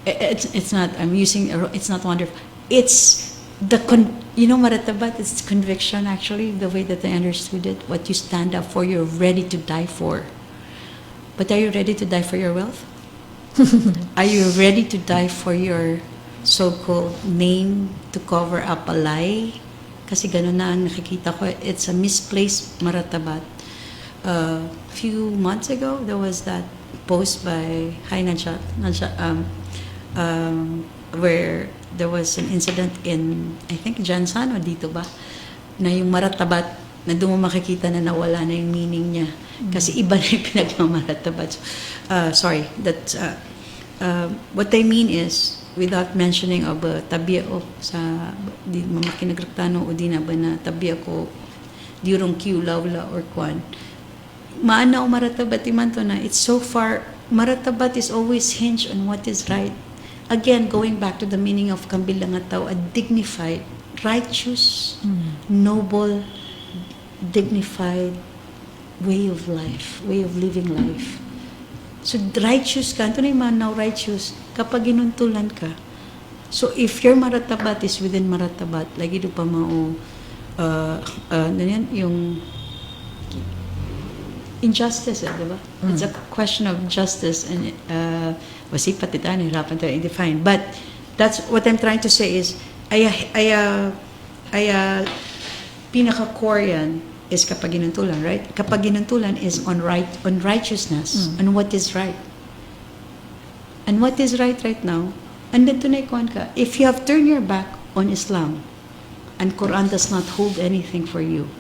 It's not, I'm using, it's not wonderful. It's maratabat, it's conviction actually, the way that I understood it, what you stand up for, you're ready to die for. But are you ready to die for your wealth? Are you ready to die for your so-called name to cover up a lie? Kasi ganun na ang nakikita ko, it's a misplaced maratabat. A few months ago, there was that post by where there was an incident in, I think, Jansan o dito ba, na yung maratabat, na doon mo makikita na nawala na yung meaning niya. Kasi iba na yung pinagmamaratabat. Sorry, that, what I mean is, without mentioning of tabiao sa di mamakinagragtano o di na ba na tabiao dirong Q lawla or kwan, maana o maratabat iman to na, it's so far, maratabat is always hinged on what is right. Again, going back to the meaning of kambilangataw, a dignified, righteous, noble, dignified way of life, way of living life. So, righteous ka. Ito na yung now righteous. Kapag ginuntulan ka. So, if your maratabat is within maratabat, lagi do pa mao, yung injustice, di ba? It's a question of justice and wasipat ito, nahirapan tayo i-define. But that's what I'm trying to say is, pinaka-core yan is kapag ginuntulan, right? Kapag ginuntulan is on righteousness, on what is right. And what is right now, andito na ikuan ka, if you have turned your back on Islam, and Quran does not hold anything for you,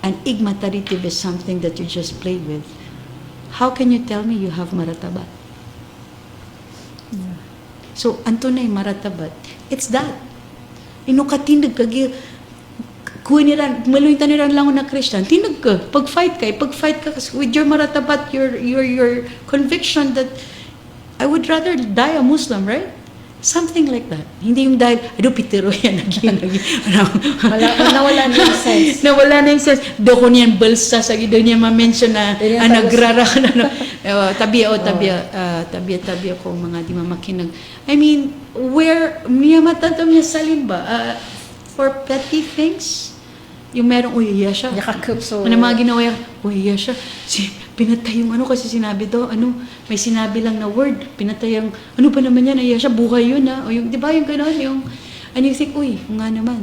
and igmataritive is something that you just played with, how can you tell me you have maratabat? So, antunay maratabat, it's that. Inukatindag kagi, kuiniran, maluytan niran lang na Christian, tinag ka, pag-fight ka with your maratabat, your conviction that I would rather die a Muslim, right? Something like that. Hindi yung dahil, pitero yan, Nawala na yung sense. Nawala na yung sense. Doon ko niyan balsa, sa doon niya ma-mention na nagrara ka na. Tabiya ko mga di mamakinag. I mean, where, niya matatam niya salin ba? For petty things, yung merong, iya siya. Yakakip, so... Ano mga ginawa yan? Iya siya. Pinatay yung kasi sinabi to, may sinabi lang na word, pinatay yung, ba naman yan, iya siya, buhay yun o yung, di ba yung gano'n, yung, and you think, nga naman.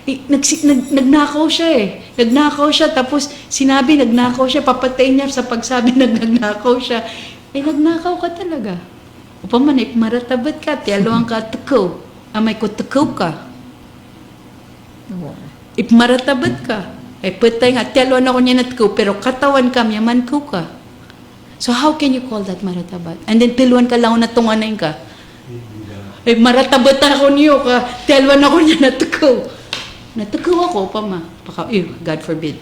Nagnakaw siya Nagnakaw siya, tapos sinabi, nagnakaw siya, papatayin niya sa pagsabi, nagnakaw siya. Nagnakaw ka talaga. Upaman, maratabat ka, tiyaluan ka, tukaw. Amay ko, tukaw ka. Maratabat ka. Patay nga, tiyaluan ako niya natukaw, pero katawan ka, yaman ko ka. So how can you call that maratabat? And then tiluan ka lang natunganay ka. Eh, maratabat ako niyo ka. Tiluan ako niya natukaw. Natukaw ako pa ma. God forbid.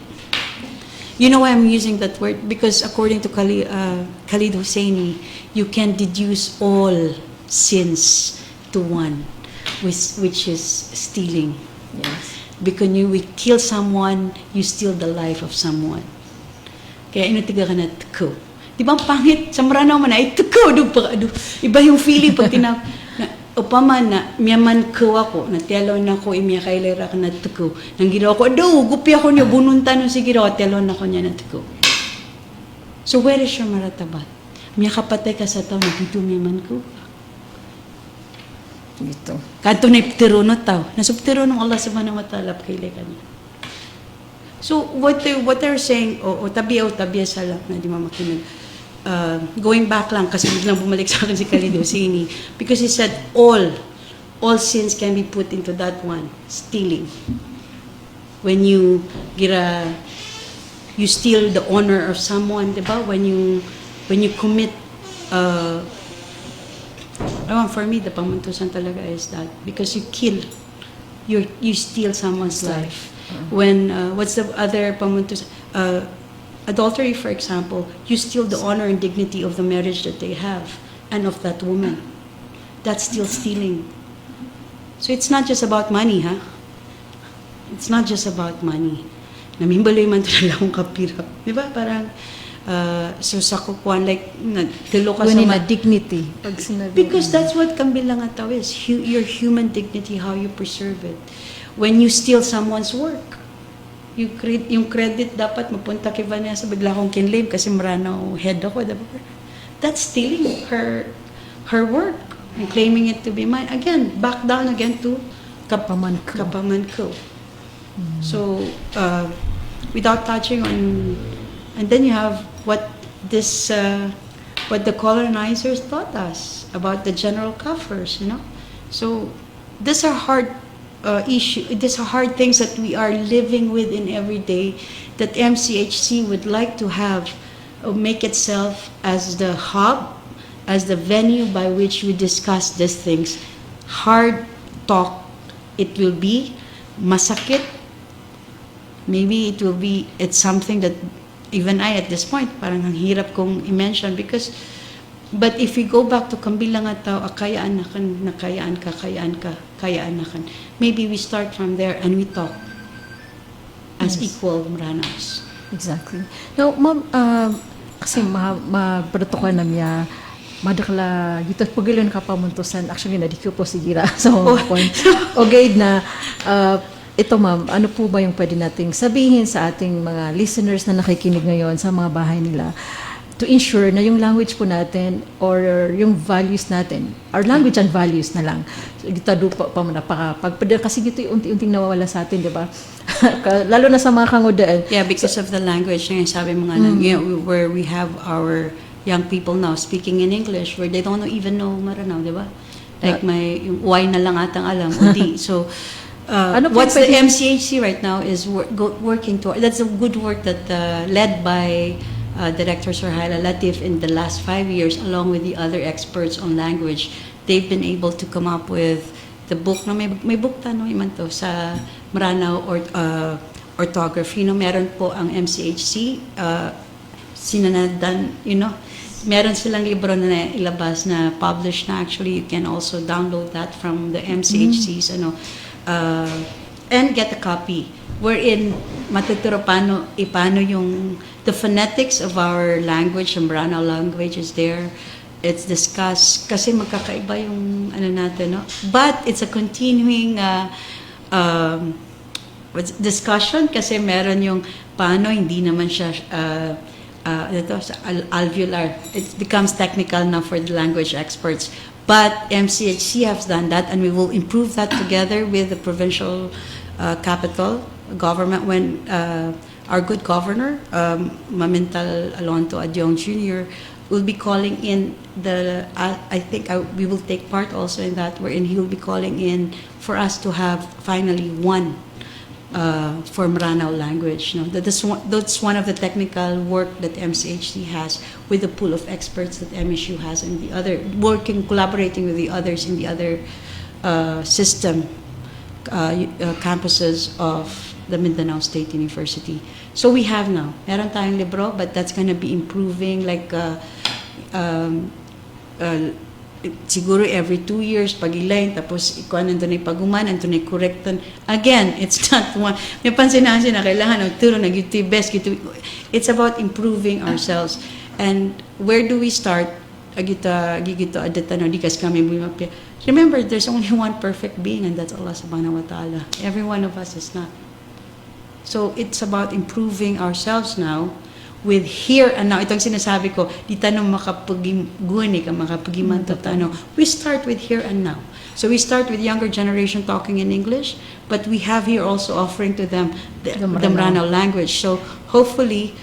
You know why I'm using that word? Because according to Khalid Hosseini, you can deduce all sins to one, which is stealing. Yes. Because we kill someone, you steal the life of someone. Kaya inutiga ka na tuko. Di ba ang pangit? Sa maranaw man ay tuko. Iba yung feeling pag upama na miyaman ko ako, na telo na ko, imiya kailera ka na tuko. Nang ginawa ko, gupi ako niya, bununtan ng sigiro, telo na ko niya na tuko. So where is your maratabat? Miya kapatay ka sa tao, nagito miyaman ko. Ito. Kanto na iptiro no tao. Nasubtiro ng Allah subhanahu wa ta'ala kailay ka niya. So what they're saying, tabi sa lang na di mamakinig. Going back lang, kasi biglang bumalik sa akin si Khalid Hosseini, because he said all sins can be put into that one, stealing. When you you steal the honor of someone, diba? When you commit, for me, the pamuntusan talaga is that, because you kill, you steal someone's life. When, what's the other pamuntusan? Adultery, for example, you steal the honor and dignity of the marriage that they have and of that woman. That's still stealing. So it's not just about money, huh? It's not just about money. Namimbaloy man ito na lang kapira. Di ba? Parang, so sa kukuan, like, tilo ka sa dignity. Pag sinabi, because that's what kambilangataw is. Your human dignity, how you preserve it. When you steal someone's work, yung credit dapat mapunta kay Vanessa, bigla akong kinlaim kasi maranaw head ako, diba? That's stealing her work and claiming it to be mine. Again, back down again to kapamanko. So, without touching on, and then you have what the colonizers taught us about the general kafirs, you know? So, these are hard these are hard things that we are living with in every day, that MCHC would like to have, make itself as the hub, as the venue by which we discuss these things. Hard talk, it will be, masakit, maybe it's something that even I at this point, parang ang hirap kong i-mention, but if we go back to kambilangataw, kayaan ka, maybe we start from there and we talk as equal Maranas. Exactly. Now, ma'am, kasi ma-protokol na miya, madakla, dito pagilin ka pamuntusan, actually, nadikyo po sigira sa point. Okay na, ito ma'am, ano po ba yung pwede nating sabihin sa ating mga listeners na nakikinig ngayon sa mga bahay nila, to ensure na yung language po natin or yung values natin, our language and values na lang. So, gitado pa mo kasi gito yung unti-unting nawawala sa atin, di ba? Lalo na sa mga kangudaan. Yeah, because of the language, sabi mo nga, where we have our young people now speaking in English, where they don't even know Maranao, di ba? Like yung Y na lang atang alam, o di. So, what's the MCHC right now is working toward, that's a good work that led by Director Sorhaila Latif in the last 5 years, along with the other experts on language. They've been able to come up with the book. No, may book iman to sa Maranao or orthography. No, meron po ang MCHC sinanadan, meron silang libro na ilabas na published na. Actually, you can also download that from the MCHCs, and get a copy. Wherein matuturo paano yung the phonetics of our language, ang Maranao language is there. It's discussed kasi magkakaiba yung natin, no? But it's a continuing discussion kasi meron yung paano hindi naman siya alveolar. It becomes technical now for the language experts. But MCHC has done that, and we will improve that together with the provincial capital government when our good governor, Mamintal Alonto Adyong Jr., will be calling in I think we will take part also in that, wherein he will be calling in for us to have finally one for Maranao language. No? That's one of the technical work that MCHC has with the pool of experts that MSU has, and the other collaborating with the others in the other system campuses of the Mindanao State University. So we have now, meron tayong libro, but that's going to be improving like siguro every 2 years, pag-ilayin, tapos ikuha nandun ay paguman, nandun ay correctan. Again, it's not one, may pansin-pansin na kailangan ng turo, nag-YouTube best, it's about improving ourselves. And where do we start? Gigito adita no, di kas kami bumapya. Remember, there's only one perfect being, and that's Allah subhanahu wa ta'ala. Every one of us is not. So it's about improving ourselves now with here and now. Itong sinasabi ko, di tanong makapagiguni ka, makapagiman to tanong. We start with here and now. So we start with younger generation talking in English, but we have here also offering to them the Maranao language. So hopefully,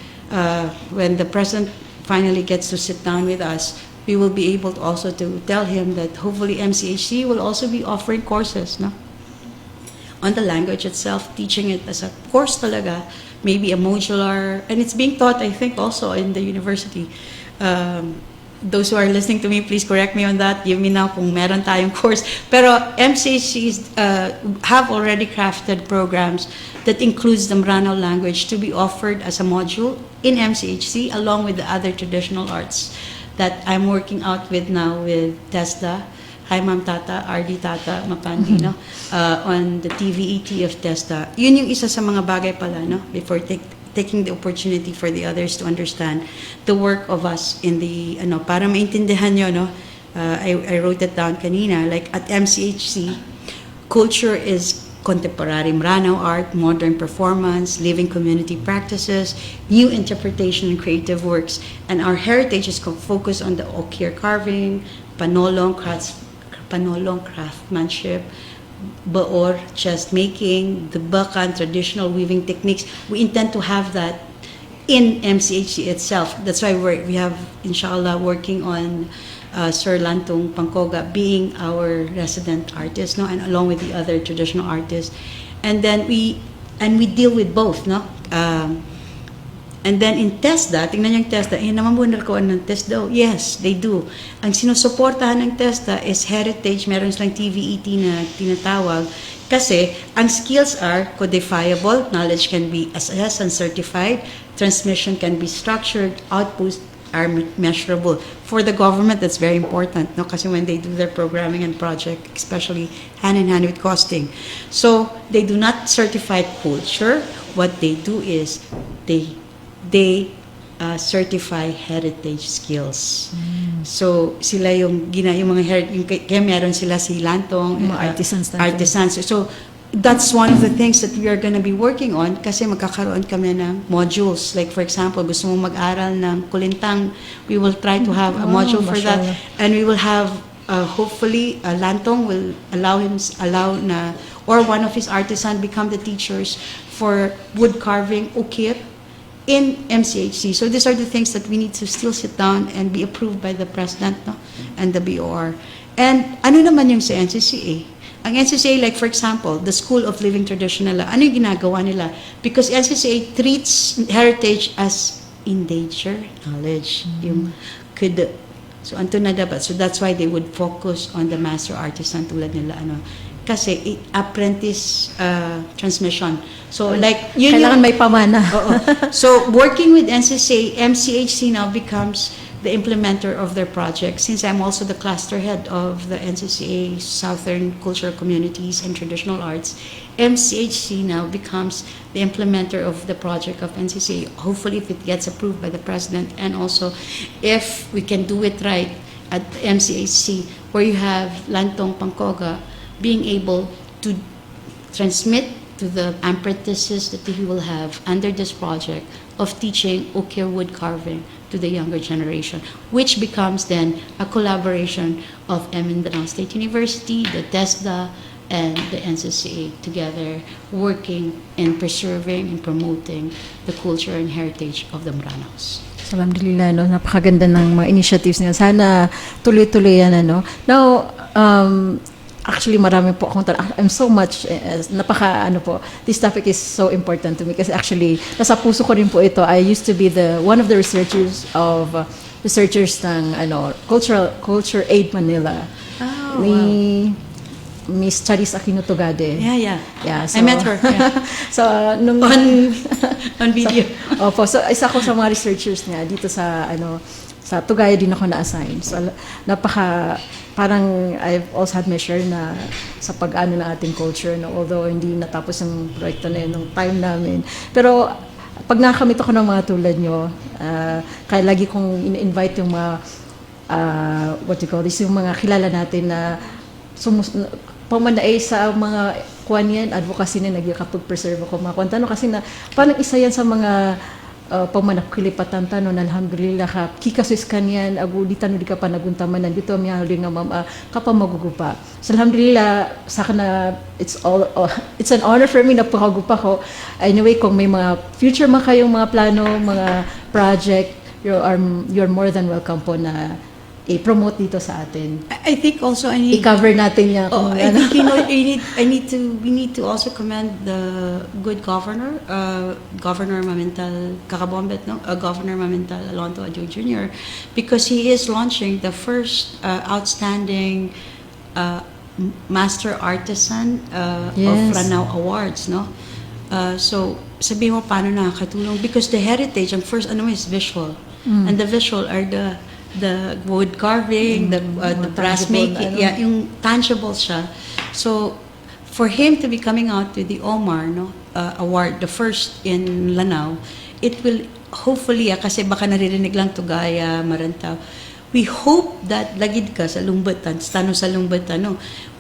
when the President finally gets to sit down with us, we will be able to also to tell him that hopefully MCHC will also be offering courses, no? On the language itself, teaching it as a course talaga, maybe a modular, and it's being taught, I think, also in the university. Those who are listening to me, please correct me on that. Give me now kung meron tayong course. Pero MCHCs have already crafted programs that includes the Maranao language to be offered as a module in MCHC along with the other traditional arts that I'm working out with now with TESDA. Hi, Ma'am Tata, RD Tata, Mapandi, no? On the TVET of TESDA. Yun yung isa sa mga bagay pala, no? Before taking the opportunity for the others to understand the work of us in the, para maintindihan nyo, no? I wrote it down kanina, like at MCHC, culture is contemporary Maranao art, modern performance, living community practices, new interpretation and creative works, and our heritage is focused on the okir carving, panolong craftsmanship, baor, chest making, the bakan, traditional weaving techniques. We intend to have that in MCHC itself. That's why we have, inshallah, working on Sir Lantong Pangkoga being our resident artist, no, and along with the other traditional artists, and then we deal with both, no. And then in TESDA, tingnan yung TESDA, naman bunal ko ng TESDA. Yes, they do. Ang sinusuportahan ng TESDA is heritage, meron silang TVET na tinatawag, kasi ang skills are codifiable, knowledge can be assessed and certified, transmission can be structured, outputs are measurable. For the government, that's very important, no? Kasi when they do their programming and project, especially hand-in-hand with costing. So, they do not certify culture. What they do is, they certify heritage skills. So, sila yung mga kaya meron sila si Lantong, mga artisans. So, that's one of the things that we are going to be working on kasi magkakaroon kami ng modules. Like for example, gusto mo mag-aral ng kulintang, we will try to have a module for that. And we will have, hopefully, Lantong will allow na, or one of his artisans become the teachers for wood carving, ukir, in MCHC. So these are the things that we need to still sit down and be approved by the President, no? And the BOR. And ano naman yung sa NCCA? Ang NCCA, like for example, the School of Living Tradition nila, ano yung ginagawa nila? Because NCCA treats heritage as endangered knowledge. Yung could, so anto na dapat. So that's why they would focus on the master artisan tulad nila, kasi apprentice transmission. So like yun kailangan may pamana. So working with NCCA, MCHC now becomes the implementer of their project. Since I'm also the cluster head of the NCCA Southern Cultural Communities and Traditional Arts, MCHC now becomes the implementer of the project of NCCA. Hopefully, if it gets approved by the President, and also if we can do it right at MCHC, where you have Lantong Pangkoga being able to transmit to the apprentices that he will have under this project of teaching ukir wood carving to the younger generation, which becomes then a collaboration of Mindanao State University, the TESDA, and the NCCA together working in preserving and promoting the culture and heritage of the Maranaos. So, alhamdulillah, no? Napakaganda ng mga initiatives nila. Sana tuloy-tuloy yan, ano? Now, actually marami po akong I'm so much this topic is so important to me kasi actually nasa puso ko rin po ito. I used to be one of the researchers ng Culture Aid Manila. Oh, Ni Miss Charis Aquino Tugade. Yeah. Yeah, I met her. Yeah. So, nung... On video. Opo, so isa ko sa mga researchers niya dito sa Tugaya din ako na-assign. So, parang I've also had my share na sa pag-ano ng ating culture, no? Although hindi natapos yung proyekto na yun nung time namin. Pero, pag nakakamit ako ng mga tulad nyo, kaya lagi kong in-invite yung mga, yung mga kilala natin na pamanaay sa mga kuwan yan, advocacy na nagkakapag-preserve ako mga kwanta. Kasi na, parang isa yan sa mga pamanakilipatan tanon, alhamdulillah ka, kikasis kanyan, agulitan di ka pa naguntaman, nandito miya huli nga mama, kapamagugupa. So alhamdulillah, sa akin na, it's an honor for me na pakagupa ko. Anyway, kung may mga future kayong mga plano, mga project, you're more than welcome po na i-promote dito sa atin. I think also i-cover natin yan. I think we need to also commend the good governor, Governor Mamintal Cakabombet, Governor Mamintal Alonto Adjo Jr., because he is launching the first outstanding master artisan of Ranao Awards, no? So sabi mo paano nakakatulong, because the heritage, ang first is visual, and the visual are the wood carving, the brass making, yung tangible siya. So, for him to be coming out with the Omar award, the first in Lanao, it will hopefully, kasi baka naririnig lang Tugaya, Marantaw, we hope that lagid ka sa Lungbatan, stano sa Lungbatan,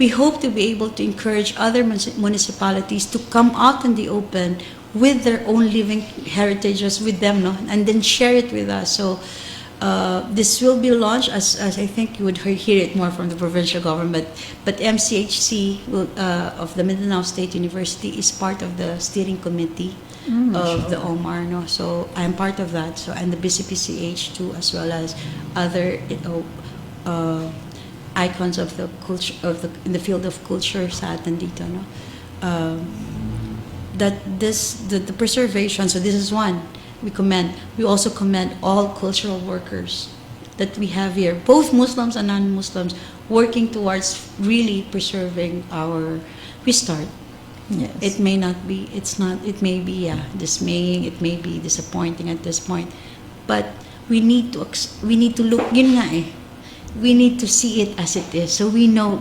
we hope to be able to encourage other municipalities to come out in the open with their own living heritages with them, and then share it with us. So, this will be launched as I think you would hear it more from the provincial government, but MCHC of the Mindanao State University is part of the steering committee of the Omar, so I'm part of that. So, and the BCPCH too, as well as other icons of the culture in the field of culture sa atin dito, that the preservation. So this is one. We also commend all cultural workers that we have here, both Muslims and non-Muslims, working towards really preserving we start. Yes. It may be dismaying, it may be disappointing at this point, but we need to look, yun nga we need to see it as it is. So we know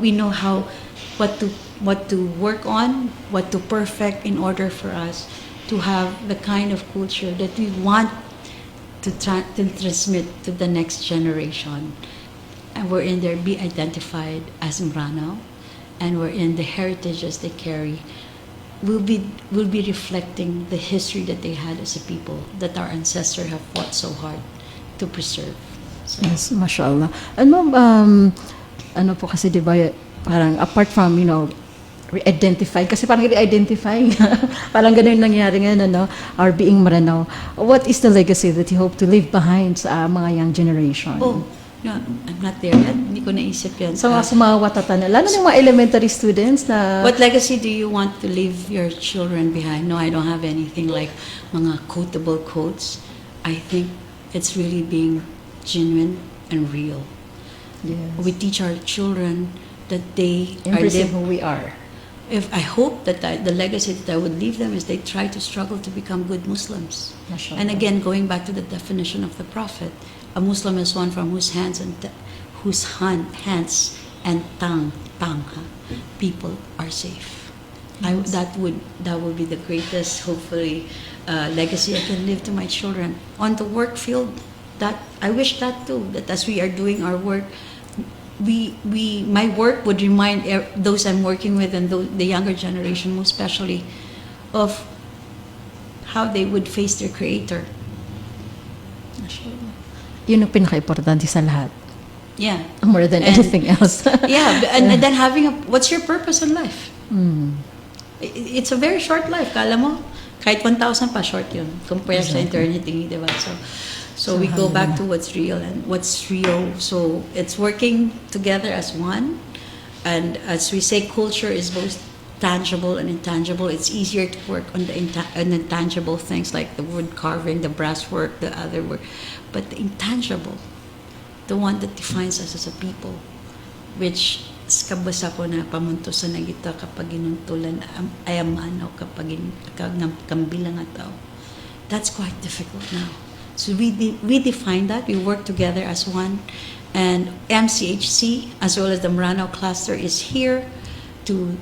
what to work on, what to perfect in order for us to have the kind of culture that we want to transmit to the next generation. And wherein they be identified as Mranao, and wherein the heritages they carry will be reflecting the history that they had as a people, that our ancestors have fought so hard to preserve. So, yes, mashallah. Ano po kasi diba, parang apart from, re-identify, kasi parang re-identify, parang ganun yung nangyari ngayon, our being Maranao. What is the legacy that you hope to leave behind sa mga young generation? no, I'm not there yet. Hindi ko naisip yan. So, sa mga watatan, lalo ng mga elementary students na... What legacy do you want to leave your children behind? No, I don't have anything like mga quotable quotes. I think it's really being genuine and real. Yes. We teach our children that they embracing who we are. I hope that the legacy that I would leave them is they try to struggle to become good Muslims. Mashallah. And again, going back to the definition of the Prophet, a Muslim is one from whose hands and tongue people are safe. Yes. That would be the greatest, hopefully, legacy I can leave to my children. On the work field, that I wish that too. That as we are doing our work, my work would remind those I'm working with and the younger generation, most especially, of how they would face their Creator. Yun ang pinaka-importante sa lahat. Yeah. More than anything else. And then having what's your purpose in life? It's a very short life. Kala mo, kahit 1,000 pa, short yun. Compared sa eternity, di ba? So we go back to what's real and what's real. So it's working together as one. And as we say, culture is both tangible and intangible. It's easier to work on the intangible things like the wood carving, the brass work, the other work. But the intangible, the one that defines us as a people, which kabasa ko na pamunto sa nagita kapag inuntulan ayamano kapag kambilang ataw. That's quite difficult now. So we define that. We work together as one. And MCHC, as well as the Maranaw cluster, is here to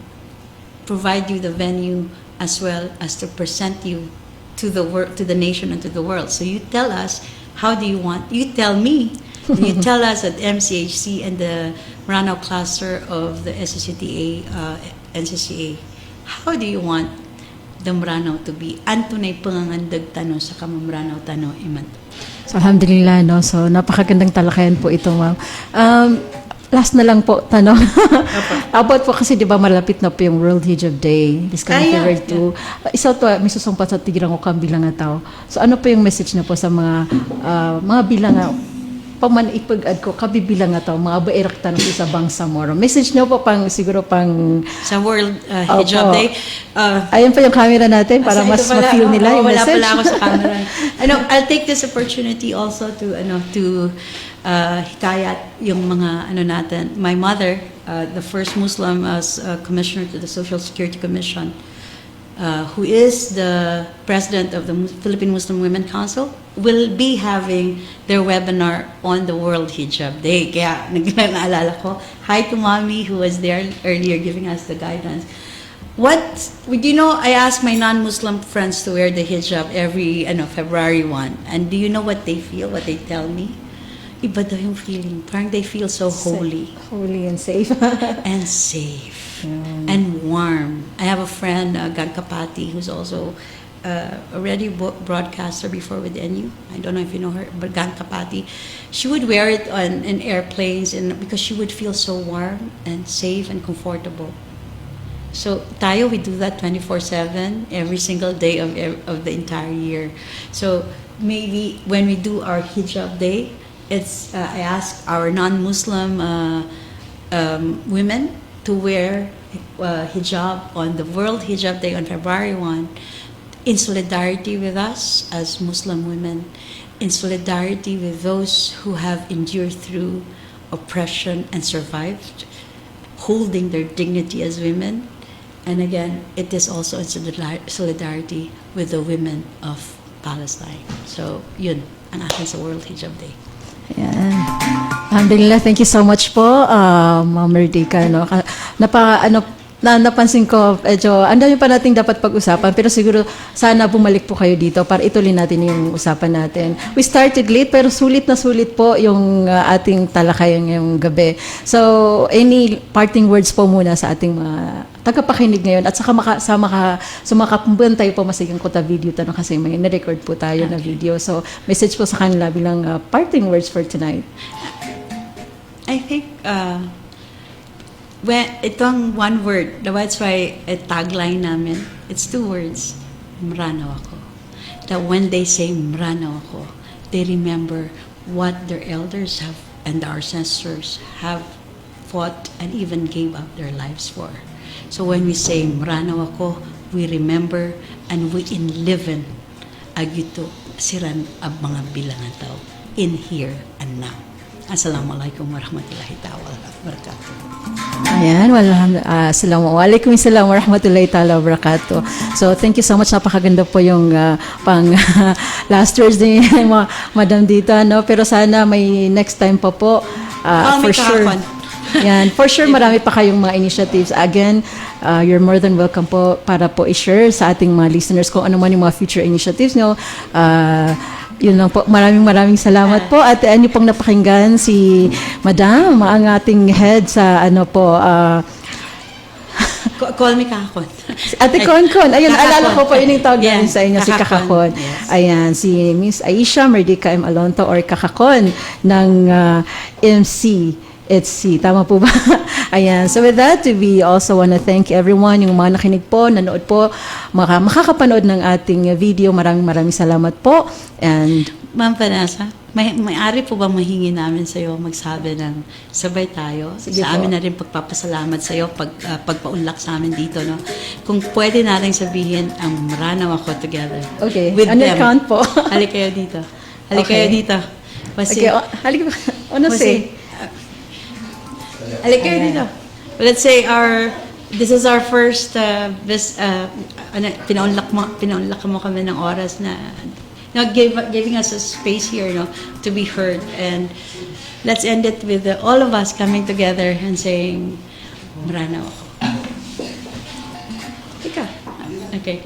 provide you the venue as well as to present you to the nation and to the world. So you tell us, how do you want, you tell me, you tell us at MCHC and the Maranaw cluster of the SCCTA, NCCA, how do you want the Maranaw to be? Antunay pangangandag tano sa kamamranaw tano iman. So, alhamdulillah, no? So, napakagandang talakayan po ito, ma'am. Last na lang po, tanong. About po kasi, di ba, malapit na po yung World Hijab Day. This coming February 2. Isa to, may susong pa sa tigirang o bilang nga tao. So, ano po yung message na po sa mga bilang nga, pamanipag-ad ko, kabibilang nga tao, mga bairak tanong sa bangsa moro. Message nyo po siguro pang... Sa World Hijab Day. Ayan pa yung camera natin para mas ma-feel nila yung message. Wala pala ako sa camera. I'll take this opportunity also to hikayat yung mga natin. My mother, the first Muslim as commissioner to the Social Security Commission, who is the president of the Philippine Muslim Women Council, will be having their webinar on the World Hijab Day. Kaya naalala ko, hi to Mommy who was there earlier giving us the guidance. I ask my non-Muslim friends to wear the hijab every February 1. And do you know what they feel, what they tell me? Iba daw yung feeling. Parang they feel so holy. Holy and safe. And safe. And warm. I have a friend, Gan Kapati, who's also already broadcaster before with NU. I don't know if you know her, but Gan Kapati. She would wear it in airplanes because she would feel so warm and safe and comfortable. So tayo, we do that 24/7 every single day of the entire year. So maybe when we do our hijab day, it's I ask our non-Muslim women to wear hijab on the World Hijab Day on February 1 in solidarity with us as Muslim women, in solidarity with those who have endured through oppression and survived, holding their dignity as women. And again, it is also in solidarity with the women of Palestine. So, yun ang akin sa World Hijab Day. Ayan. Alhamdulillah, thank you so much po, Ma'am Merdeka. Napansin ko, medyo, ang dami pa nating dapat pag-usapan, pero siguro sana bumalik po kayo dito para ituloy natin yung usapan natin. We started late, pero sulit na sulit po yung ating talakayan ngayong gabi. So, any parting words po muna sa ating mga tagapakinig ngayon at saka sumakapambantay po masigang kota video tanong kasi may na-record po tayo na video. So, message po sa kanila bilang parting words for tonight. I think, itong one word, that's why a tagline namin, it's 2 words, Maranaw ako. That when they say Maranaw ako, they remember what their elders have and our ancestors have fought and even gave up their lives for. So when we say Maranaw ako, we remember and we enliven agito siran ab mga bilangan tao in here and now. Assalamualaikum warahmatullahi ta'ala wabarakatuh. Ayan, assalamualaikum warahmatullahi ta'ala wabarakatuh. So, thank you so much. Napakaganda po yung pang last words ni Madam Dita, no? Pero sana may next time pa po. For sure. Yan, for sure marami pa kayong mga initiatives. Again, you're more than welcome po para po i-share sa ating mga listeners kung ano man yung mga future initiatives nyo. Yun lang po. Maraming salamat po. At ano pong napakinggan si Madam, ang ating head sa Call me Kakakon. Ate Konkon. Ayun, Kakakon. alala ko po yun yung tawag namin sa inyo, si Kakakon. Kakakon. Yes. Ayan, si Miss Aisha Merdeka M. Alonto or Kakakon ng MC. Tama po ba? Ayan. So with that, we also want to thank everyone, yung mga nakinig po, nanood po, makakapanood ng ating video. Maraming salamat po. And Ma'am Vanessa, may-ari po ba mahingi namin sa iyo magsabi ng sabay tayo? Sige Sa po. amin na rin pagpapasalamat sa iyo pagpaunlak sa amin dito, no? Kung pwede nating sabihin ang Maranao ako together. Okay. With Ano them. count po? Halik kayo dito. Halik Okay. kayo dito. Okay, halika po. Ano say? Halik kayo dito. Let's say this is our first pinaunlak mo kami ng oras na giving us a space here, no, to be heard. And let's end it with all of us coming together and saying, Maranao ako. Ika. Okay.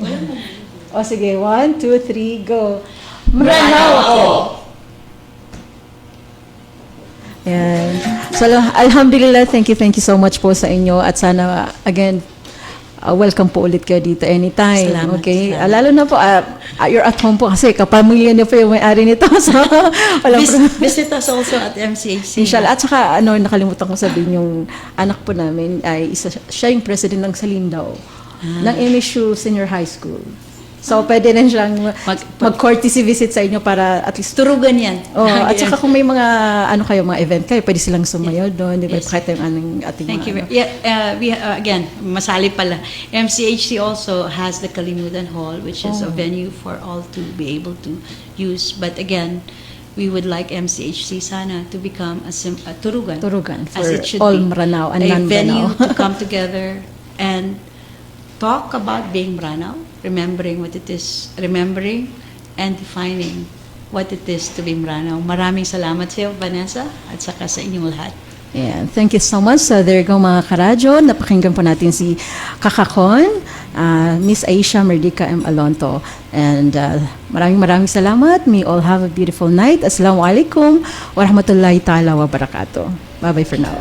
O sige, 1, 2, 3, go. Maranao ako! Yan. So, alhamdulillah, thank you so much po sa inyo. At sana, again, welcome po ulit kayo dito anytime. Salamat, Okay? salamat. Lalo na po, you're at home po kasi kapamilya niyo po yung may-ari nito. So, walang Visit us also at MCHC. Inshallah. At saka, nakalimutan ko sabihin, yung anak po namin ay siya yung president ng Salindao, ng MSU Senior High School. So, pwede rin siyang mag-courtesy visit sa inyo para at least Turugan yan. Oh, at saka kung may mga mga event kayo, pwede silang sumayo doon, di ba? Yes. Pakita yung ating Thank you. mga, Yeah, again, masali pala. MCHC also has the Kalimutan Hall, which is a venue for all to be able to use. But again, we would like MCHC sana to become a turugan. Turugan as for it should all be. Maranao and A venue non-Maranao. to come together and talk about being Maranao, remembering and defining what it is to be Maranao. Maraming salamat sa iyo, Vanessa, at saka sa inyong lahat. Yeah, thank you so much. So there you go mga karadyo. Napakinggan po natin si Kakakon, Miss Aisha Merdika M. Alonto. And maraming salamat. May all have a beautiful night. Assalamualaikum warahmatullahi ta'ala wabarakatuh. Bye-bye for now.